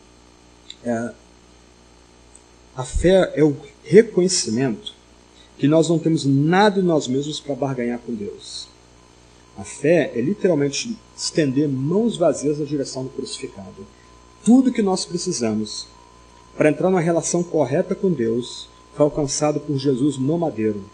a fé é o reconhecimento que nós não temos nada em nós mesmos para barganhar com Deus. A fé é literalmente estender mãos vazias na direção do crucificado. Tudo que nós precisamos para entrar numa relação correta com Deus foi alcançado por Jesus no madeiro.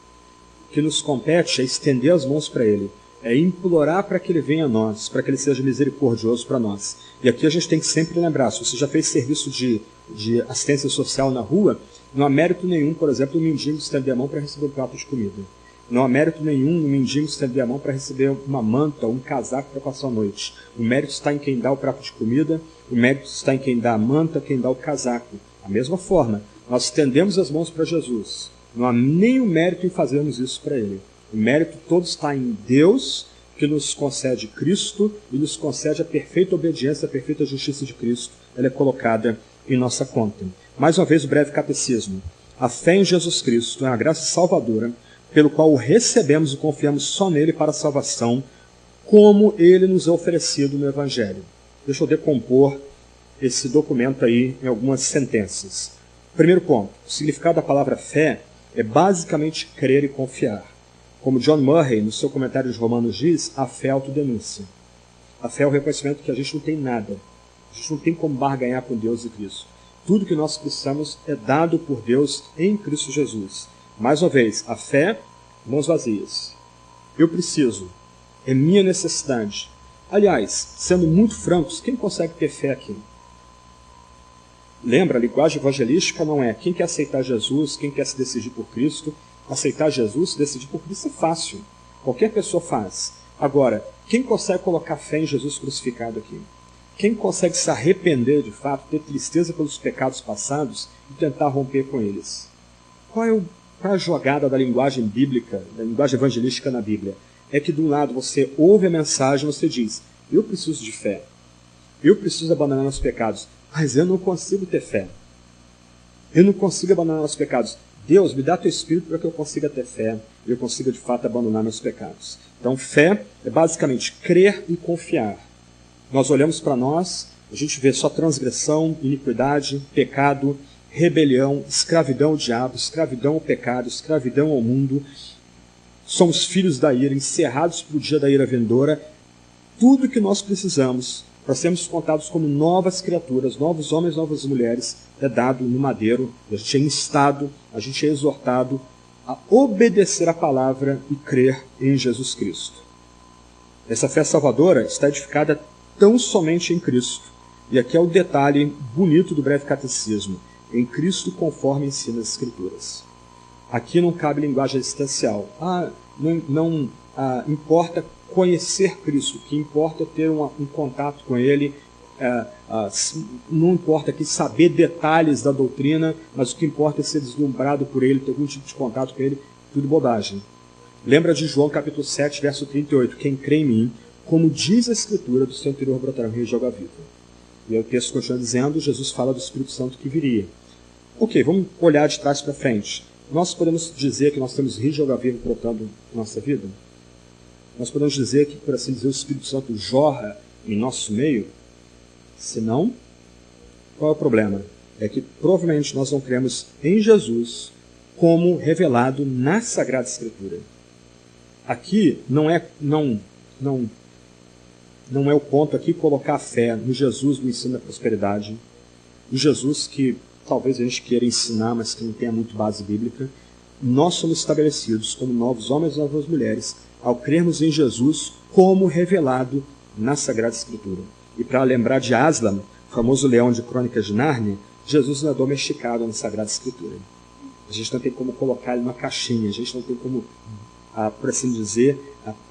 O que nos compete é estender as mãos para Ele, é implorar para que Ele venha a nós, para que Ele seja misericordioso para nós. E aqui a gente tem que sempre lembrar, se você já fez serviço de assistência social na rua, não há mérito nenhum, por exemplo, um mendigo estender a mão para receber um prato de comida. Não há mérito nenhum um mendigo estender a mão para receber uma manta ou um casaco para passar a noite. O mérito está em quem dá o prato de comida, o mérito está em quem dá a manta, quem dá o casaco. Da mesma forma, nós estendemos as mãos para Jesus. Não há nenhum mérito em fazermos isso para Ele. O mérito todo está em Deus, que nos concede Cristo e nos concede a perfeita obediência, a perfeita justiça de Cristo. Ela é colocada em nossa conta. Mais uma vez o breve catecismo. A fé em Jesus Cristo é uma graça salvadora, pelo qual o recebemos e confiamos só nele para a salvação, como ele nos é oferecido no Evangelho. Deixa eu decompor esse documento aí em algumas sentenças. Primeiro ponto, o significado da palavra fé é basicamente crer e confiar. Como John Murray, no seu comentário de Romanos, diz, a fé é autodenúncia. A fé é o reconhecimento que a gente não tem nada. A gente não tem como barganhar com Deus e Cristo. Tudo que nós precisamos é dado por Deus em Cristo Jesus. Mais uma vez, a fé, mãos vazias. Eu preciso. É minha necessidade. Aliás, sendo muito francos, quem consegue ter fé aqui? Lembra, a linguagem evangelística não é quem quer aceitar Jesus, quem quer se decidir por Cristo. Aceitar Jesus, se decidir por Cristo é fácil. Qualquer pessoa faz. Agora, quem consegue colocar fé em Jesus crucificado aqui? Quem consegue se arrepender de fato, ter tristeza pelos pecados passados e tentar romper com eles? Qual é a jogada da linguagem bíblica, da linguagem evangelística na Bíblia? É que de um lado você ouve a mensagem, você diz, eu preciso de fé. Eu preciso abandonar meus pecados. Mas eu não consigo ter fé. Eu não consigo abandonar meus pecados. Deus, me dá teu Espírito para que eu consiga ter fé e eu consiga de fato abandonar meus pecados. Então, fé é basicamente crer e confiar. Nós olhamos para nós, a gente vê só transgressão, iniquidade, pecado, rebelião, escravidão ao diabo, escravidão ao pecado, escravidão ao mundo. Somos filhos da ira, encerrados para o dia da ira vindoura. Tudo que nós precisamos para sermos contados como novas criaturas, novos homens, novas mulheres, é dado no madeiro. A gente é instado, a gente é exortado a obedecer a palavra e crer em Jesus Cristo. Essa fé salvadora está edificada tão somente em Cristo. E aqui é o detalhe bonito do breve catecismo. Em Cristo conforme ensina as Escrituras. Aqui não cabe linguagem existencial. Não importa conhecer Cristo, o que importa é ter um contato com Ele. Não importa aqui saber detalhes da doutrina, mas o que importa é ser deslumbrado por Ele, ter algum tipo de contato com Ele. Tudo bobagem. Lembra de João capítulo 7, verso 38. Quem crê em mim, como diz a Escritura, do seu interior brotará um rio de água viva. E aí o texto continua dizendo, Jesus fala do Espírito Santo que viria. Ok, vamos olhar de trás para frente. Nós podemos dizer que nós temos rio de água viva brotando na nossa vida? Nós podemos dizer que, por assim dizer, o Espírito Santo jorra em nosso meio? Se não, qual é o problema? É que provavelmente nós não cremos em Jesus como revelado na Sagrada Escritura. Aqui não é o ponto aqui colocar a fé no Jesus do ensino da prosperidade, no Jesus que talvez a gente queira ensinar, mas que não tenha muito base bíblica. Nós somos estabelecidos como novos homens e novas mulheres ao crermos em Jesus como revelado na Sagrada Escritura. E para lembrar de Aslan, o famoso leão de Crônicas de Nárnia, Jesus não é domesticado na Sagrada Escritura. A gente não tem como colocar ele numa caixinha, a gente não tem como, por assim dizer,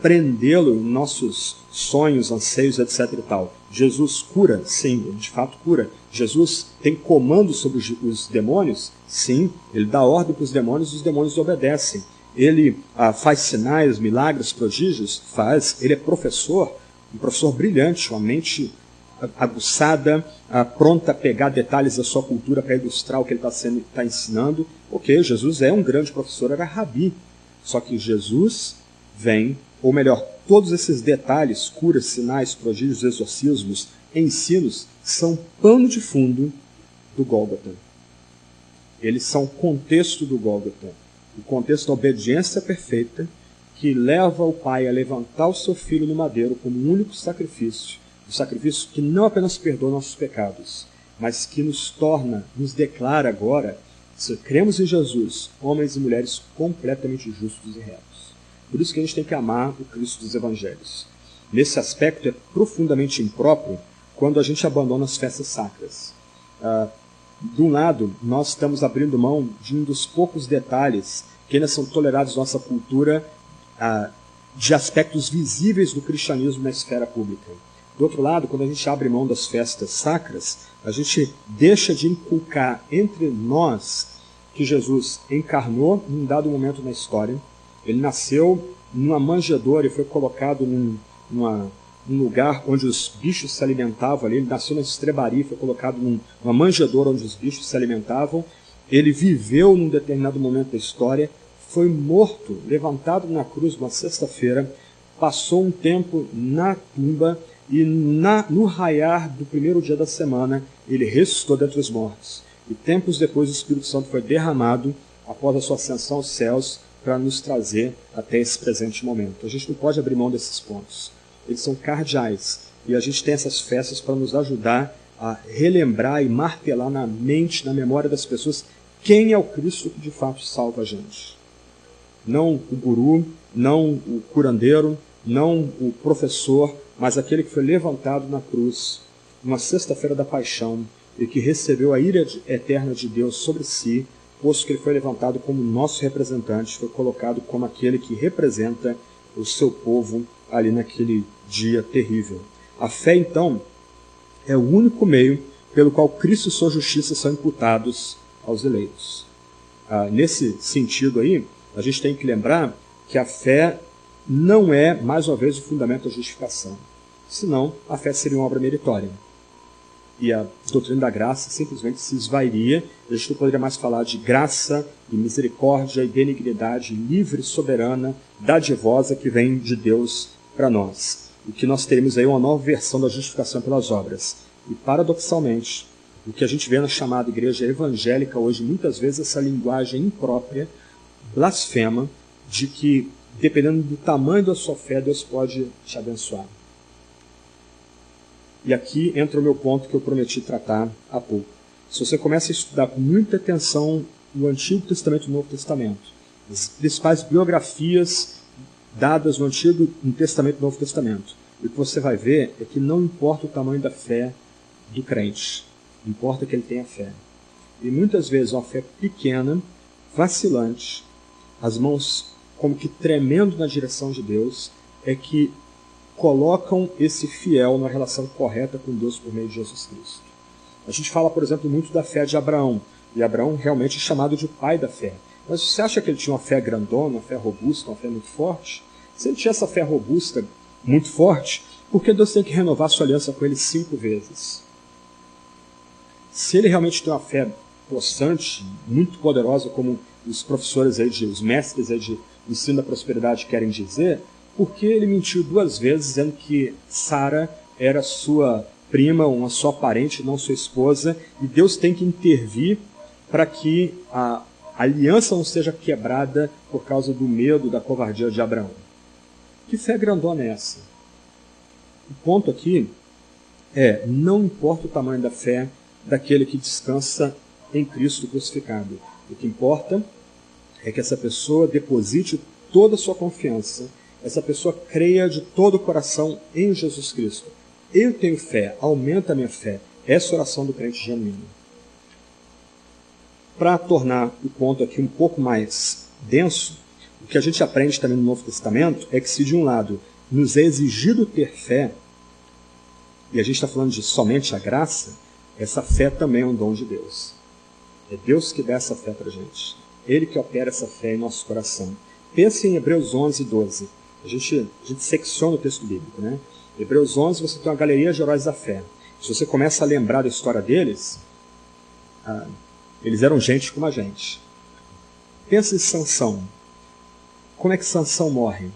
prendê-lo em nossos sonhos, anseios, etc. e tal. Jesus cura? Sim, ele de fato cura. Jesus tem comando sobre os demônios? Sim, ele dá ordem para os demônios e os demônios obedecem. ele faz sinais, milagres, prodígios? Faz. Ele é professor, um professor brilhante, uma mente aguçada, pronta a pegar detalhes da sua cultura para ilustrar o que ele está ensinando. Ok, Jesus é um grande professor, era rabi. Só que Jesus vem, ou melhor, todos esses detalhes, curas, sinais, prodígios, exorcismos, ensinos, são pano de fundo do Gólgota. Eles são o contexto do Gólgota. O contexto da obediência perfeita que leva o Pai a levantar o seu Filho no madeiro como um único sacrifício. Um sacrifício que não apenas perdoa nossos pecados, mas que nos torna, nos declara agora, se cremos em Jesus, homens e mulheres completamente justos e retos. Por isso que a gente tem que amar o Cristo dos Evangelhos. Nesse aspecto é profundamente impróprio quando a gente abandona as festas sacras. De um lado, nós estamos abrindo mão de um dos poucos detalhes que ainda são tolerados na nossa cultura, de aspectos visíveis do cristianismo na esfera pública. Do outro lado, quando a gente abre mão das festas sacras, a gente deixa de inculcar entre nós que Jesus encarnou num dado momento na história. Ele nasceu numa manjedoura e foi colocado num lugar onde os bichos se alimentavam ali. Ele nasceu na estrebaria e foi colocado numa manjedoura onde os bichos se alimentavam. Ele viveu num determinado momento da história, foi morto, levantado na cruz uma sexta-feira, passou um tempo na tumba e no raiar do primeiro dia da semana ele ressuscitou dentre os mortos. E tempos depois o Espírito Santo foi derramado após a sua ascensão aos céus para nos trazer até esse presente momento. A gente não pode abrir mão desses pontos. Eles são cardeais. E a gente tem essas festas para nos ajudar a relembrar e martelar na mente, na memória das pessoas, quem é o Cristo que de fato salva a gente. Não o guru, não o curandeiro, não o professor, mas aquele que foi levantado na cruz, numa sexta-feira da paixão, e que recebeu a ira eterna de Deus sobre si, posto que ele foi levantado como nosso representante, foi colocado como aquele que representa o seu povo ali naquele dia terrível. A fé, então, é o único meio pelo qual Cristo e sua justiça são imputados aos eleitos. Nesse sentido aí, a gente tem que lembrar que a fé não é, mais uma vez, o fundamento da justificação. Senão, a fé seria uma obra meritória. E a doutrina da graça simplesmente se esvairia. A gente não poderia mais falar de graça e misericórdia e benignidade livre, soberana, dadivosa que vem de Deus para nós. O que nós teremos aí é uma nova versão da justificação pelas obras. E, paradoxalmente, o que a gente vê na chamada igreja evangélica hoje, muitas vezes essa linguagem imprópria, blasfema, de que, dependendo do tamanho da sua fé, Deus pode te abençoar. E aqui entra o meu ponto que eu prometi tratar há pouco. Se você começa a estudar com muita atenção o Antigo Testamento e o Novo Testamento, as principais biografias dadas no Antigo Testamento e no Novo Testamento, o que você vai ver é que não importa o tamanho da fé do crente, importa que ele tenha fé. E muitas vezes uma fé pequena, vacilante, as mãos como que tremendo na direção de Deus, é que colocam esse fiel na relação correta com Deus por meio de Jesus Cristo. A gente fala, por exemplo, muito da fé de Abraão, e Abraão realmente é chamado de pai da fé. Mas você acha que ele tinha uma fé grandona, uma fé robusta, uma fé muito forte? Se ele tinha essa fé robusta, muito forte, por que Deus tem que renovar sua aliança com ele 5 vezes? Se ele realmente tem uma fé possante, muito poderosa, como os professores aí, os mestres aí de ensino da prosperidade querem dizer, porque ele mentiu 2 vezes dizendo que Sara era sua prima, uma sua parente, não sua esposa, e Deus tem que intervir para que a aliança não seja quebrada por causa do medo, da covardia de Abraão. Que fé grandona é essa? O ponto aqui é, não importa o tamanho da fé daquele que descansa em Cristo crucificado. O que importa é que essa pessoa deposite toda a sua confiança, essa pessoa creia de todo o coração em Jesus Cristo. Eu tenho fé, aumenta a minha fé. Essa é a oração do crente genuíno. Para tornar o ponto aqui um pouco mais denso, o que a gente aprende também no Novo Testamento é que se de um lado nos é exigido ter fé, e a gente está falando de somente a graça, essa fé também é um dom de Deus. É Deus que dá essa fé para a gente. Ele que opera essa fé em nosso coração. Pense em Hebreus 11 e 12. A gente secciona o texto bíblico, né? Hebreus 11, você tem uma galeria de heróis da fé. Se você começa a lembrar da história deles, eles eram gente como a gente. Pensa em Sansão. Como é que Sansão morre?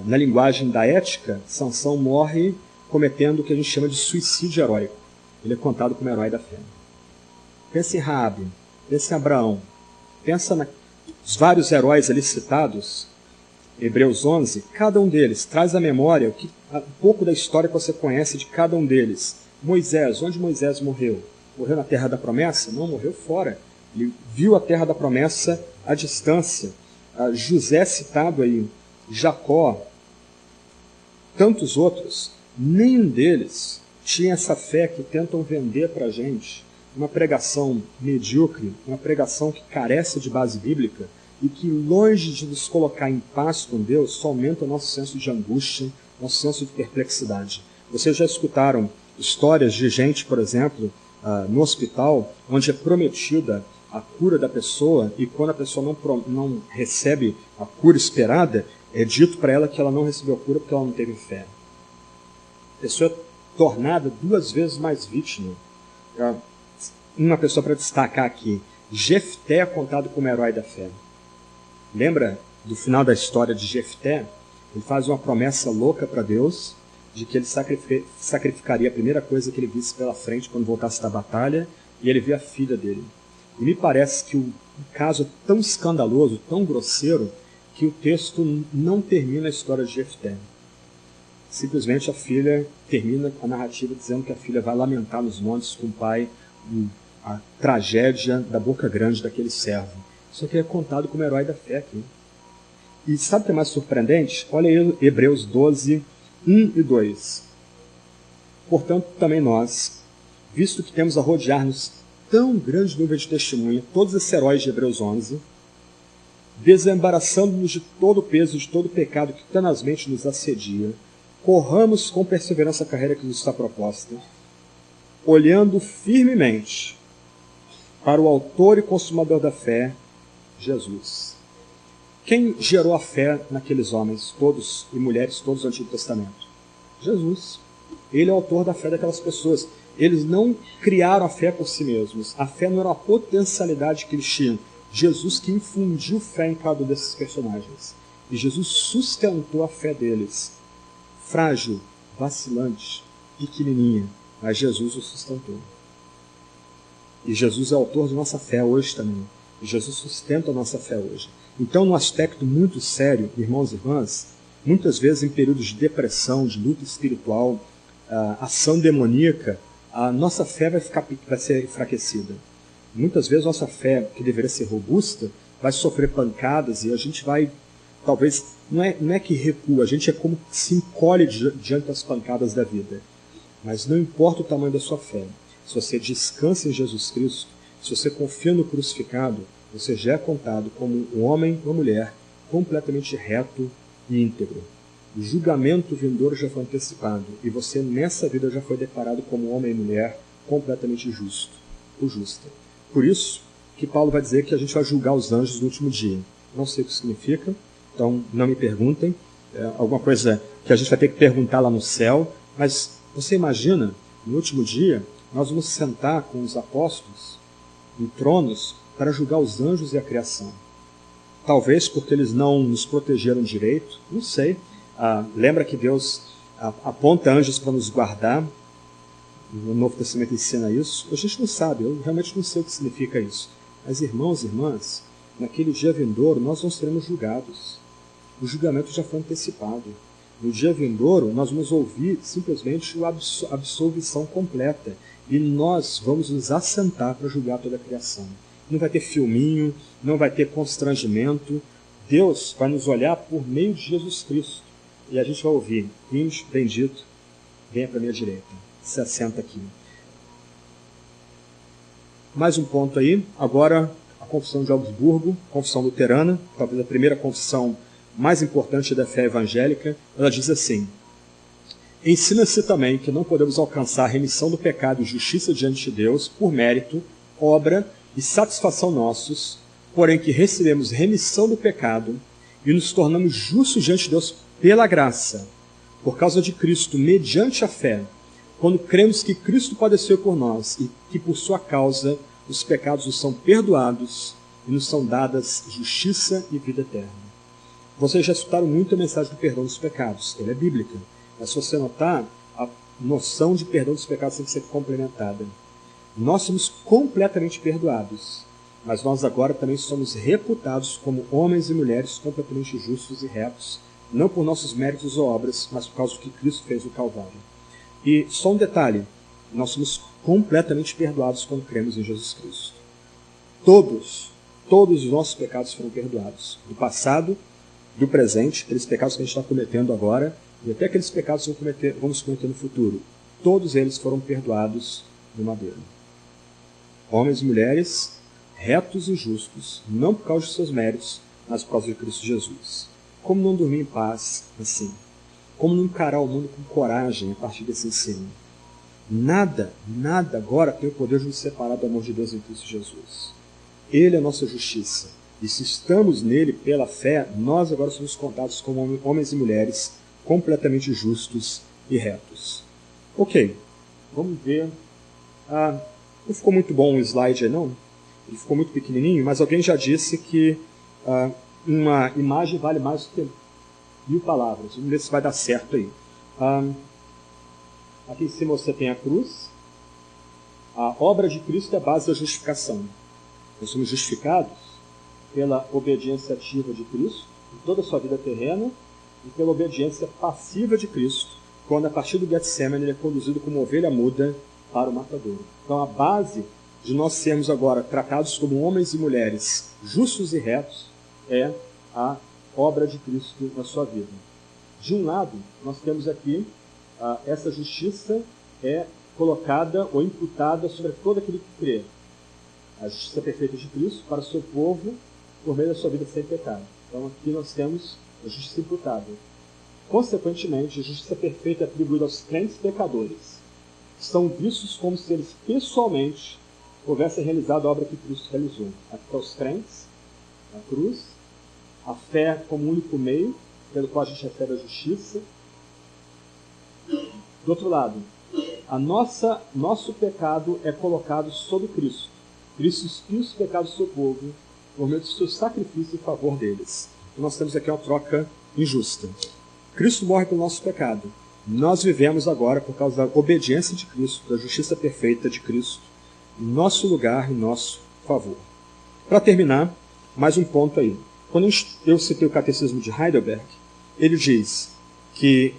Na linguagem da ética, Sansão morre cometendo o que a gente chama de suicídio heróico. Ele é contado como herói da fé. Pensa em Raabe, pensa em Abraão, pensa nos vários heróis ali citados, Hebreus 11, cada um deles traz à memória um pouco da história que você conhece de cada um deles. Moisés, onde Moisés morreu? Morreu na terra da promessa? Não, morreu fora. Ele viu a terra da promessa à distância. José citado aí, Jacó, tantos outros, nenhum deles tinha essa fé que tentam vender para a gente, uma pregação medíocre, uma pregação que carece de base bíblica e que, longe de nos colocar em paz com Deus, só aumenta o nosso senso de angústia, nosso senso de perplexidade. Vocês já escutaram histórias de gente, por exemplo, no hospital, onde é prometida a cura da pessoa e quando a pessoa não recebe a cura esperada, é dito para ela que ela não recebeu a cura porque ela não teve fé. A pessoa é tornada 2 vezes mais vítima. Uma pessoa para destacar aqui, Jefté é contado como herói da fé. Lembra do final da história de Jefté? Ele faz uma promessa louca para Deus de que ele sacrificaria a primeira coisa que ele visse pela frente quando voltasse da batalha, e ele vê a filha dele. E me parece que o caso é tão escandaloso, tão grosseiro, que o texto não termina a história de Jefté. Simplesmente a filha termina a narrativa dizendo que a filha vai lamentar nos montes com o pai a tragédia da boca grande daquele servo. Isso aqui é contado como herói da fé aqui. E sabe o que é mais surpreendente? Olha aí Hebreus 12, 1 e 2. Portanto, também nós, visto que temos a rodear-nos tão grande número de testemunha, todos esses heróis de Hebreus 11, desembaraçando-nos de todo o peso, de todo o pecado que tenazmente nos assedia, corramos com perseverança a carreira que nos está proposta, olhando firmemente para o autor e consumador da fé, Jesus. Quem gerou a fé naqueles homens, todos e mulheres, todos do Antigo Testamento? Jesus. Ele é o autor da fé daquelas pessoas. Eles não criaram a fé por si mesmos. A fé não era uma potencialidade que eles tinham. Jesus que infundiu fé em cada um desses personagens. E Jesus sustentou a fé deles. Frágil, vacilante, pequenininha, mas Jesus o sustentou. E Jesus é autor de nossa fé hoje também. E Jesus sustenta a nossa fé hoje. Então, num aspecto muito sério, irmãos e irmãs, muitas vezes em períodos de depressão, de luta espiritual, ação demoníaca, a nossa fé vai ser enfraquecida. Muitas vezes nossa fé, que deveria ser robusta, vai sofrer pancadas e a gente vai, talvez, não é que recua, a gente é como que se encolhe diante das pancadas da vida. Mas não importa o tamanho da sua fé, se você descansa em Jesus Cristo, se você confia no crucificado, você já é contado como um homem ou mulher completamente reto e íntegro. O julgamento vindouro já foi antecipado e você nessa vida já foi declarado como homem e mulher completamente justo ou justa. Por isso que Paulo vai dizer que a gente vai julgar os anjos no último dia. Não sei o que significa, então não me perguntem. É alguma coisa que a gente vai ter que perguntar lá no céu, mas você imagina, no último dia, nós vamos sentar com os apóstolos em tronos para julgar os anjos e a criação. Talvez porque eles não nos protegeram direito, não sei. Lembra que Deus aponta anjos para nos guardar? O Novo Testamento ensina isso. A gente não sabe, eu realmente não sei o que significa isso. Mas irmãos e irmãs, naquele dia vindouro nós não seremos julgados. O julgamento já foi antecipado. No dia vindouro nós vamos ouvir simplesmente a absolvição completa. E nós vamos nos assentar para julgar toda a criação. Não vai ter filminho, não vai ter constrangimento. Deus vai nos olhar por meio de Jesus Cristo. E a gente vai ouvir: vinde, bendito, venha para a minha direita. Se assenta aqui. Mais um ponto aí. Agora, a Confissão de Augsburgo, Confissão Luterana, talvez a primeira confissão mais importante da fé evangélica. Ela diz assim: ensina-se também que não podemos alcançar a remissão do pecado e justiça diante de Deus por mérito, obra e satisfação nossos, porém que recebemos remissão do pecado e nos tornamos justos diante de Deus pela graça, por causa de Cristo, mediante a fé, quando cremos que Cristo padeceu por nós e que por sua causa os pecados nos são perdoados e nos são dadas justiça e vida eterna. Vocês já escutaram muito a mensagem do perdão dos pecados, ela é bíblica, mas se você notar, a noção de perdão dos pecados tem que ser complementada. Nós somos completamente perdoados, mas nós agora também somos reputados como homens e mulheres completamente justos e retos, não por nossos méritos ou obras, mas por causa do que Cristo fez no Calvário. E só um detalhe, nós somos completamente perdoados quando cremos em Jesus Cristo. Todos os nossos pecados foram perdoados, do passado, do presente, aqueles pecados que a gente está cometendo agora, e até aqueles pecados que vamos cometer no futuro. Todos eles foram perdoados no madeiro. Homens e mulheres, retos e justos, não por causa de seus méritos, mas por causa de Cristo Jesus. Como não dormir em paz assim? Como não encarar o mundo com coragem a partir desse ensino? Nada agora tem o poder de nos separar do amor de Deus em Cristo Jesus. Ele é a nossa justiça. E se estamos nele pela fé, nós agora somos contados como homens e mulheres completamente justos e retos. Ok, vamos ver. Não ficou muito bom o slide aí, não? Ele ficou muito pequenininho, mas alguém já disse que uma imagem vale mais do que 1000 palavras. Vamos ver se vai dar certo aí. Aqui em cima você tem a cruz. A obra de Cristo é a base da justificação. Nós somos justificados pela obediência ativa de Cristo em toda a sua vida terrena e pela obediência passiva de Cristo, quando a partir do Getsemane ele é conduzido como ovelha muda para o matadouro. Então a base de nós sermos agora tratados como homens e mulheres justos e retos é a obra de Cristo na sua vida. De um lado, nós temos aqui essa justiça é colocada ou imputada sobre todo aquele que crê. A justiça perfeita de Cristo para o seu povo por meio da sua vida sem pecado. Então aqui nós temos a justiça imputada. Consequentemente, a justiça perfeita é atribuída aos crentes pecadores. São vistos como se eles pessoalmente houvessem realizado a obra que Cristo realizou. Aqui está os crentes, a cruz, a fé como único meio pelo qual a gente recebe a justiça. Do outro lado, nosso pecado é colocado sobre Cristo. Cristo expia os pecados do seu povo por meio do seu sacrifício em favor deles. Então nós temos aqui uma troca injusta. Cristo morre pelo nosso pecado. Nós vivemos agora por causa da obediência de Cristo, da justiça perfeita de Cristo, em nosso lugar, em nosso favor. Para terminar, mais um ponto aí. Quando eu citei o Catecismo de Heidelberg, ele diz que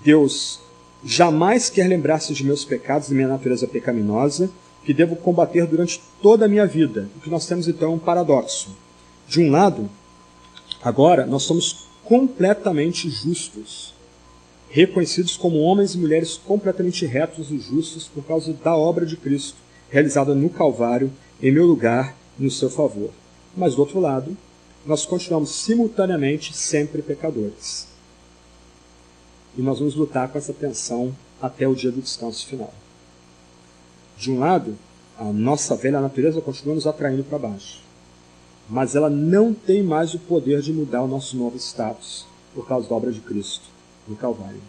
Deus jamais quer lembrar-se de meus pecados e minha natureza pecaminosa, que devo combater durante toda a minha vida. O que nós temos então é um paradoxo. De um lado, agora nós somos completamente justos, reconhecidos como homens e mulheres completamente retos e justos por causa da obra de Cristo, realizada no Calvário, em meu lugar e no seu favor. Mas do outro lado, nós continuamos simultaneamente sempre pecadores. E nós vamos lutar com essa tensão até o dia do descanso final. De um lado, a nossa velha natureza continua nos atraindo para baixo. Mas ela não tem mais o poder de mudar o nosso novo status por causa da obra de Cristo no Calvário.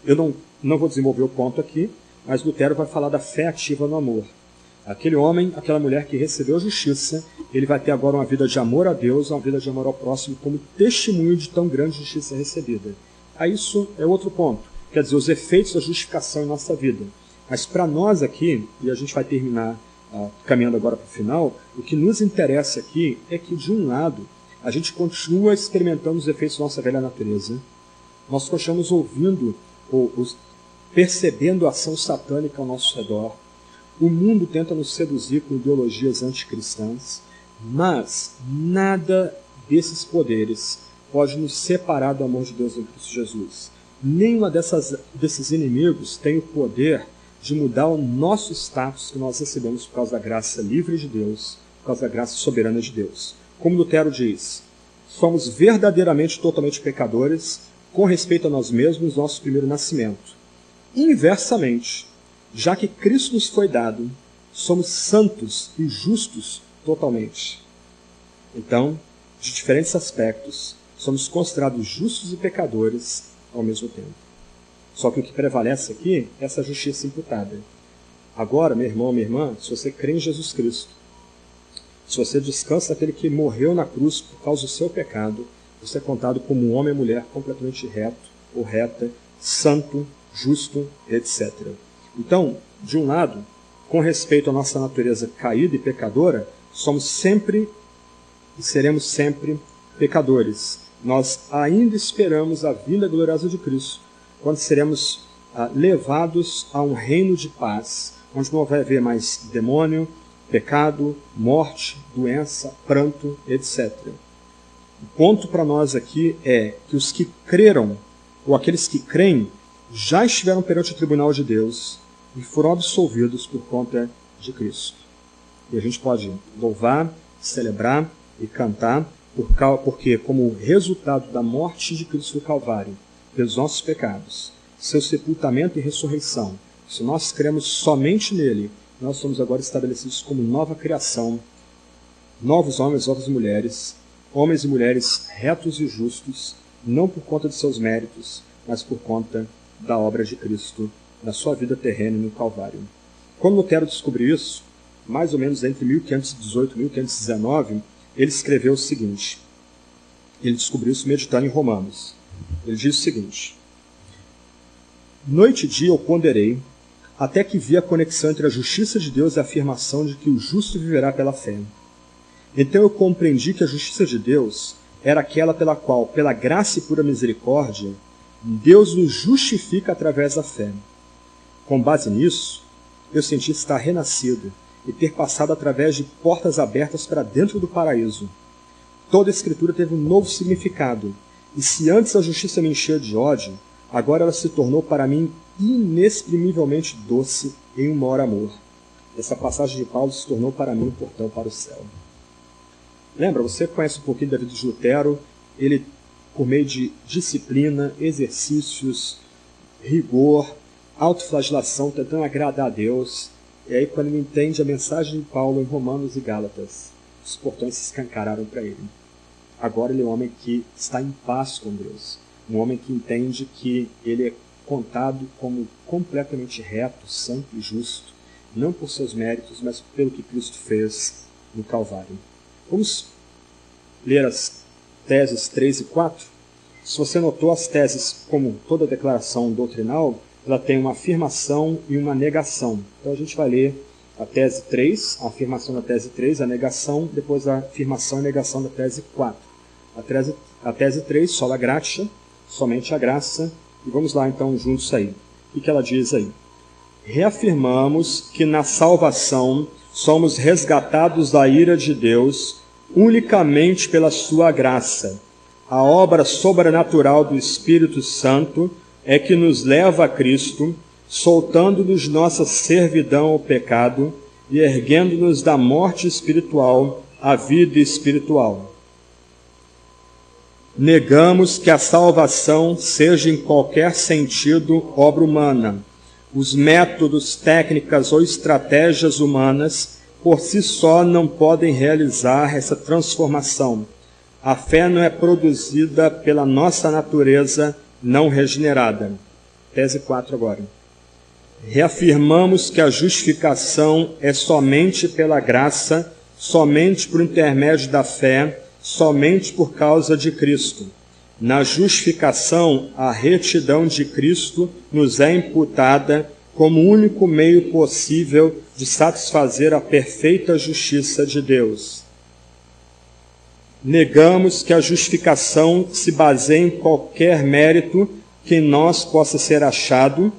Eu não vou desenvolver o ponto aqui, mas Lutero vai falar da fé ativa no amor. Aquele homem, aquela mulher que recebeu justiça, ele vai ter agora uma vida de amor a Deus, uma vida de amor ao próximo, como testemunho de tão grande justiça recebida. Aí isso é outro ponto, quer dizer, os efeitos da justificação em nossa vida. Mas para nós aqui, e a gente vai terminar caminhando agora para o final, o que nos interessa aqui é que, de um lado, a gente continua experimentando os efeitos da nossa velha natureza, nós continuamos ouvindo, percebendo a ação satânica ao nosso redor, o mundo tenta nos seduzir com ideologias anticristãs, mas nada desses poderes pode nos separar do amor de Deus em Cristo Jesus. Nenhuma desses inimigos tem o poder de mudar o nosso status que nós recebemos por causa da graça livre de Deus, por causa da graça soberana de Deus. Como Lutero diz, somos verdadeiramente totalmente pecadores com respeito a nós mesmos, nosso primeiro nascimento. Inversamente, já que Cristo nos foi dado, somos santos e justos totalmente. Então, de diferentes aspectos, somos considerados justos e pecadores ao mesmo tempo. Só que o que prevalece aqui é essa justiça imputada. Agora, meu irmão, minha irmã, se você crê em Jesus Cristo, se você descansa naquele que morreu na cruz por causa do seu pecado, você é contado como um homem ou mulher completamente reto ou reta, santo, justo, etc. Então, de um lado, com respeito à nossa natureza caída e pecadora, somos sempre e seremos sempre pecadores. Nós ainda esperamos a vinda gloriosa de Cristo, quando seremos levados a um reino de paz, onde não vai haver mais demônio, pecado, morte, doença, pranto, etc. O ponto para nós aqui é que os que creram, ou aqueles que creem, já estiveram perante o tribunal de Deus e foram absolvidos por conta de Cristo. E a gente pode louvar, celebrar e cantar, porque como resultado da morte de Cristo no Calvário, pelos nossos pecados, seu sepultamento e ressurreição, se nós cremos somente nele, nós somos agora estabelecidos como nova criação, novos homens, novas mulheres, homens e mulheres retos e justos, não por conta de seus méritos, mas por conta da obra de Cristo, na sua vida terrena no Calvário. Quando Lutero descobriu isso, mais ou menos entre 1518 e 1519, ele escreveu o seguinte, ele descobriu isso meditando em Romanos. Ele diz o seguinte: noite e dia eu ponderei, até que vi a conexão entre a justiça de Deus e a afirmação de que o justo viverá pela fé. Então eu compreendi que a justiça de Deus era aquela pela qual, pela graça e pura misericórdia, Deus nos justifica através da fé. Com base nisso, eu senti estar renascido e ter passado através de portas abertas para dentro do paraíso. Toda a Escritura teve um novo significado, e se antes a justiça me enchia de ódio, agora ela se tornou para mim inexprimivelmente doce em um maior amor. Essa passagem de Paulo se tornou para mim um portão para o céu. Lembra, você conhece um pouquinho da vida de Lutero, ele, por meio de disciplina, exercícios, rigor, autoflagelação, tentando agradar a Deus, e aí quando ele entende a mensagem de Paulo em Romanos e Gálatas, os portões se escancararam para ele. Agora ele é um homem que está em paz com Deus, um homem que entende que ele é contado como completamente reto, santo e justo, não por seus méritos, mas pelo que Cristo fez no Calvário. Vamos ler as teses 3 e 4? Se você notou, as teses, como toda declaração doutrinal, ela tem uma afirmação e uma negação. Então a gente vai ler a tese 3, a afirmação da tese 3, a negação, depois a afirmação e negação da tese 4. A tese 3, sola gratia, somente a graça. E vamos lá então juntos aí. O que ela diz aí? Reafirmamos que na salvação somos resgatados da ira de Deus unicamente pela sua graça. A obra sobrenatural do Espírito Santo é que nos leva a Cristo, soltando-nos nossa servidão ao pecado e erguendo-nos da morte espiritual à vida espiritual. Negamos que a salvação seja em qualquer sentido obra humana. Os métodos, técnicas ou estratégias humanas por si só não podem realizar essa transformação. A fé não é produzida pela nossa natureza não regenerada. Tese 4 agora. Reafirmamos que a justificação é somente pela graça, somente por intermédio da fé, somente por causa de Cristo. Na justificação, a retidão de Cristo nos é imputada como o único meio possível de satisfazer a perfeita justiça de Deus. Negamos que a justificação se baseie em qualquer mérito que em nós possa ser achado,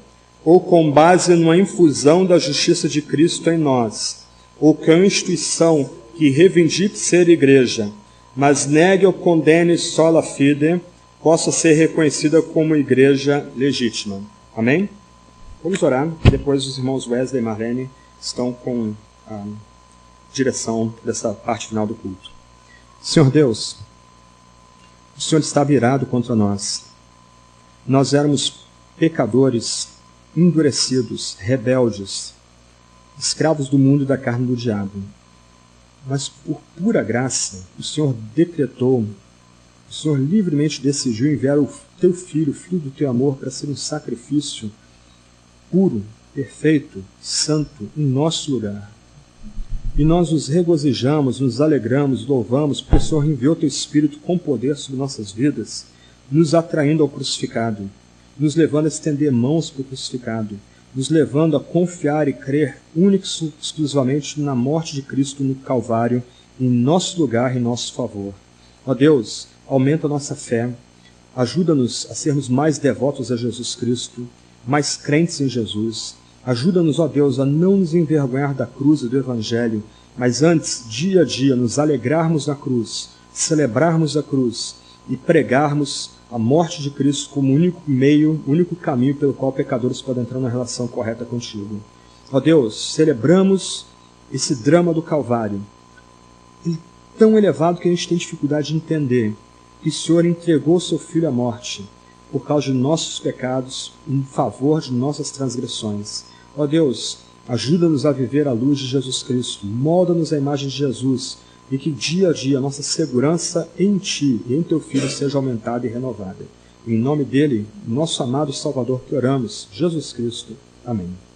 ou com base numa infusão da justiça de Cristo em nós, ou que uma instituição que reivindique ser igreja, mas negue ou condene sola fide, possa ser reconhecida como igreja legítima. Amém? Vamos orar, depois os irmãos Wesley e Marlene estão com a direção dessa parte final do culto. Senhor Deus, o Senhor estava irado contra nós. Nós éramos pecadores, endurecidos, rebeldes, escravos do mundo e da carne do diabo. mas por pura graça, o Senhor decretou, o Senhor livremente decidiu enviar o teu Filho, o Filho do teu amor, para ser um sacrifício puro, perfeito, santo, em nosso lugar. E nós nos regozijamos, nos alegramos, louvamos, porque o Senhor enviou teu Espírito com poder sobre nossas vidas, nos atraindo ao crucificado, nos levando a estender mãos para o crucificado, nos levando a confiar e crer única e exclusivamente na morte de Cristo no Calvário, em nosso lugar e em nosso favor. Ó Deus, aumenta a nossa fé, ajuda-nos a sermos mais devotos a Jesus Cristo, mais crentes em Jesus. Ajuda-nos, ó Deus, a não nos envergonhar da cruz e do Evangelho, mas antes, dia a dia, nos alegrarmos na cruz, celebrarmos a cruz e pregarmos a morte de Cristo como o único meio, o único caminho pelo qual pecadores podem entrar na relação correta contigo. Ó Deus, celebramos esse drama do Calvário, tão elevado que a gente tem dificuldade de entender, que o Senhor entregou o seu Filho à morte por causa de nossos pecados, em favor de nossas transgressões. Ó Deus, ajuda-nos a viver à luz de Jesus Cristo, molda-nos a imagem de Jesus, e que dia a dia a nossa segurança em Ti e em Teu Filho seja aumentada e renovada. Em nome dele, nosso amado Salvador, que oramos, Jesus Cristo. Amém.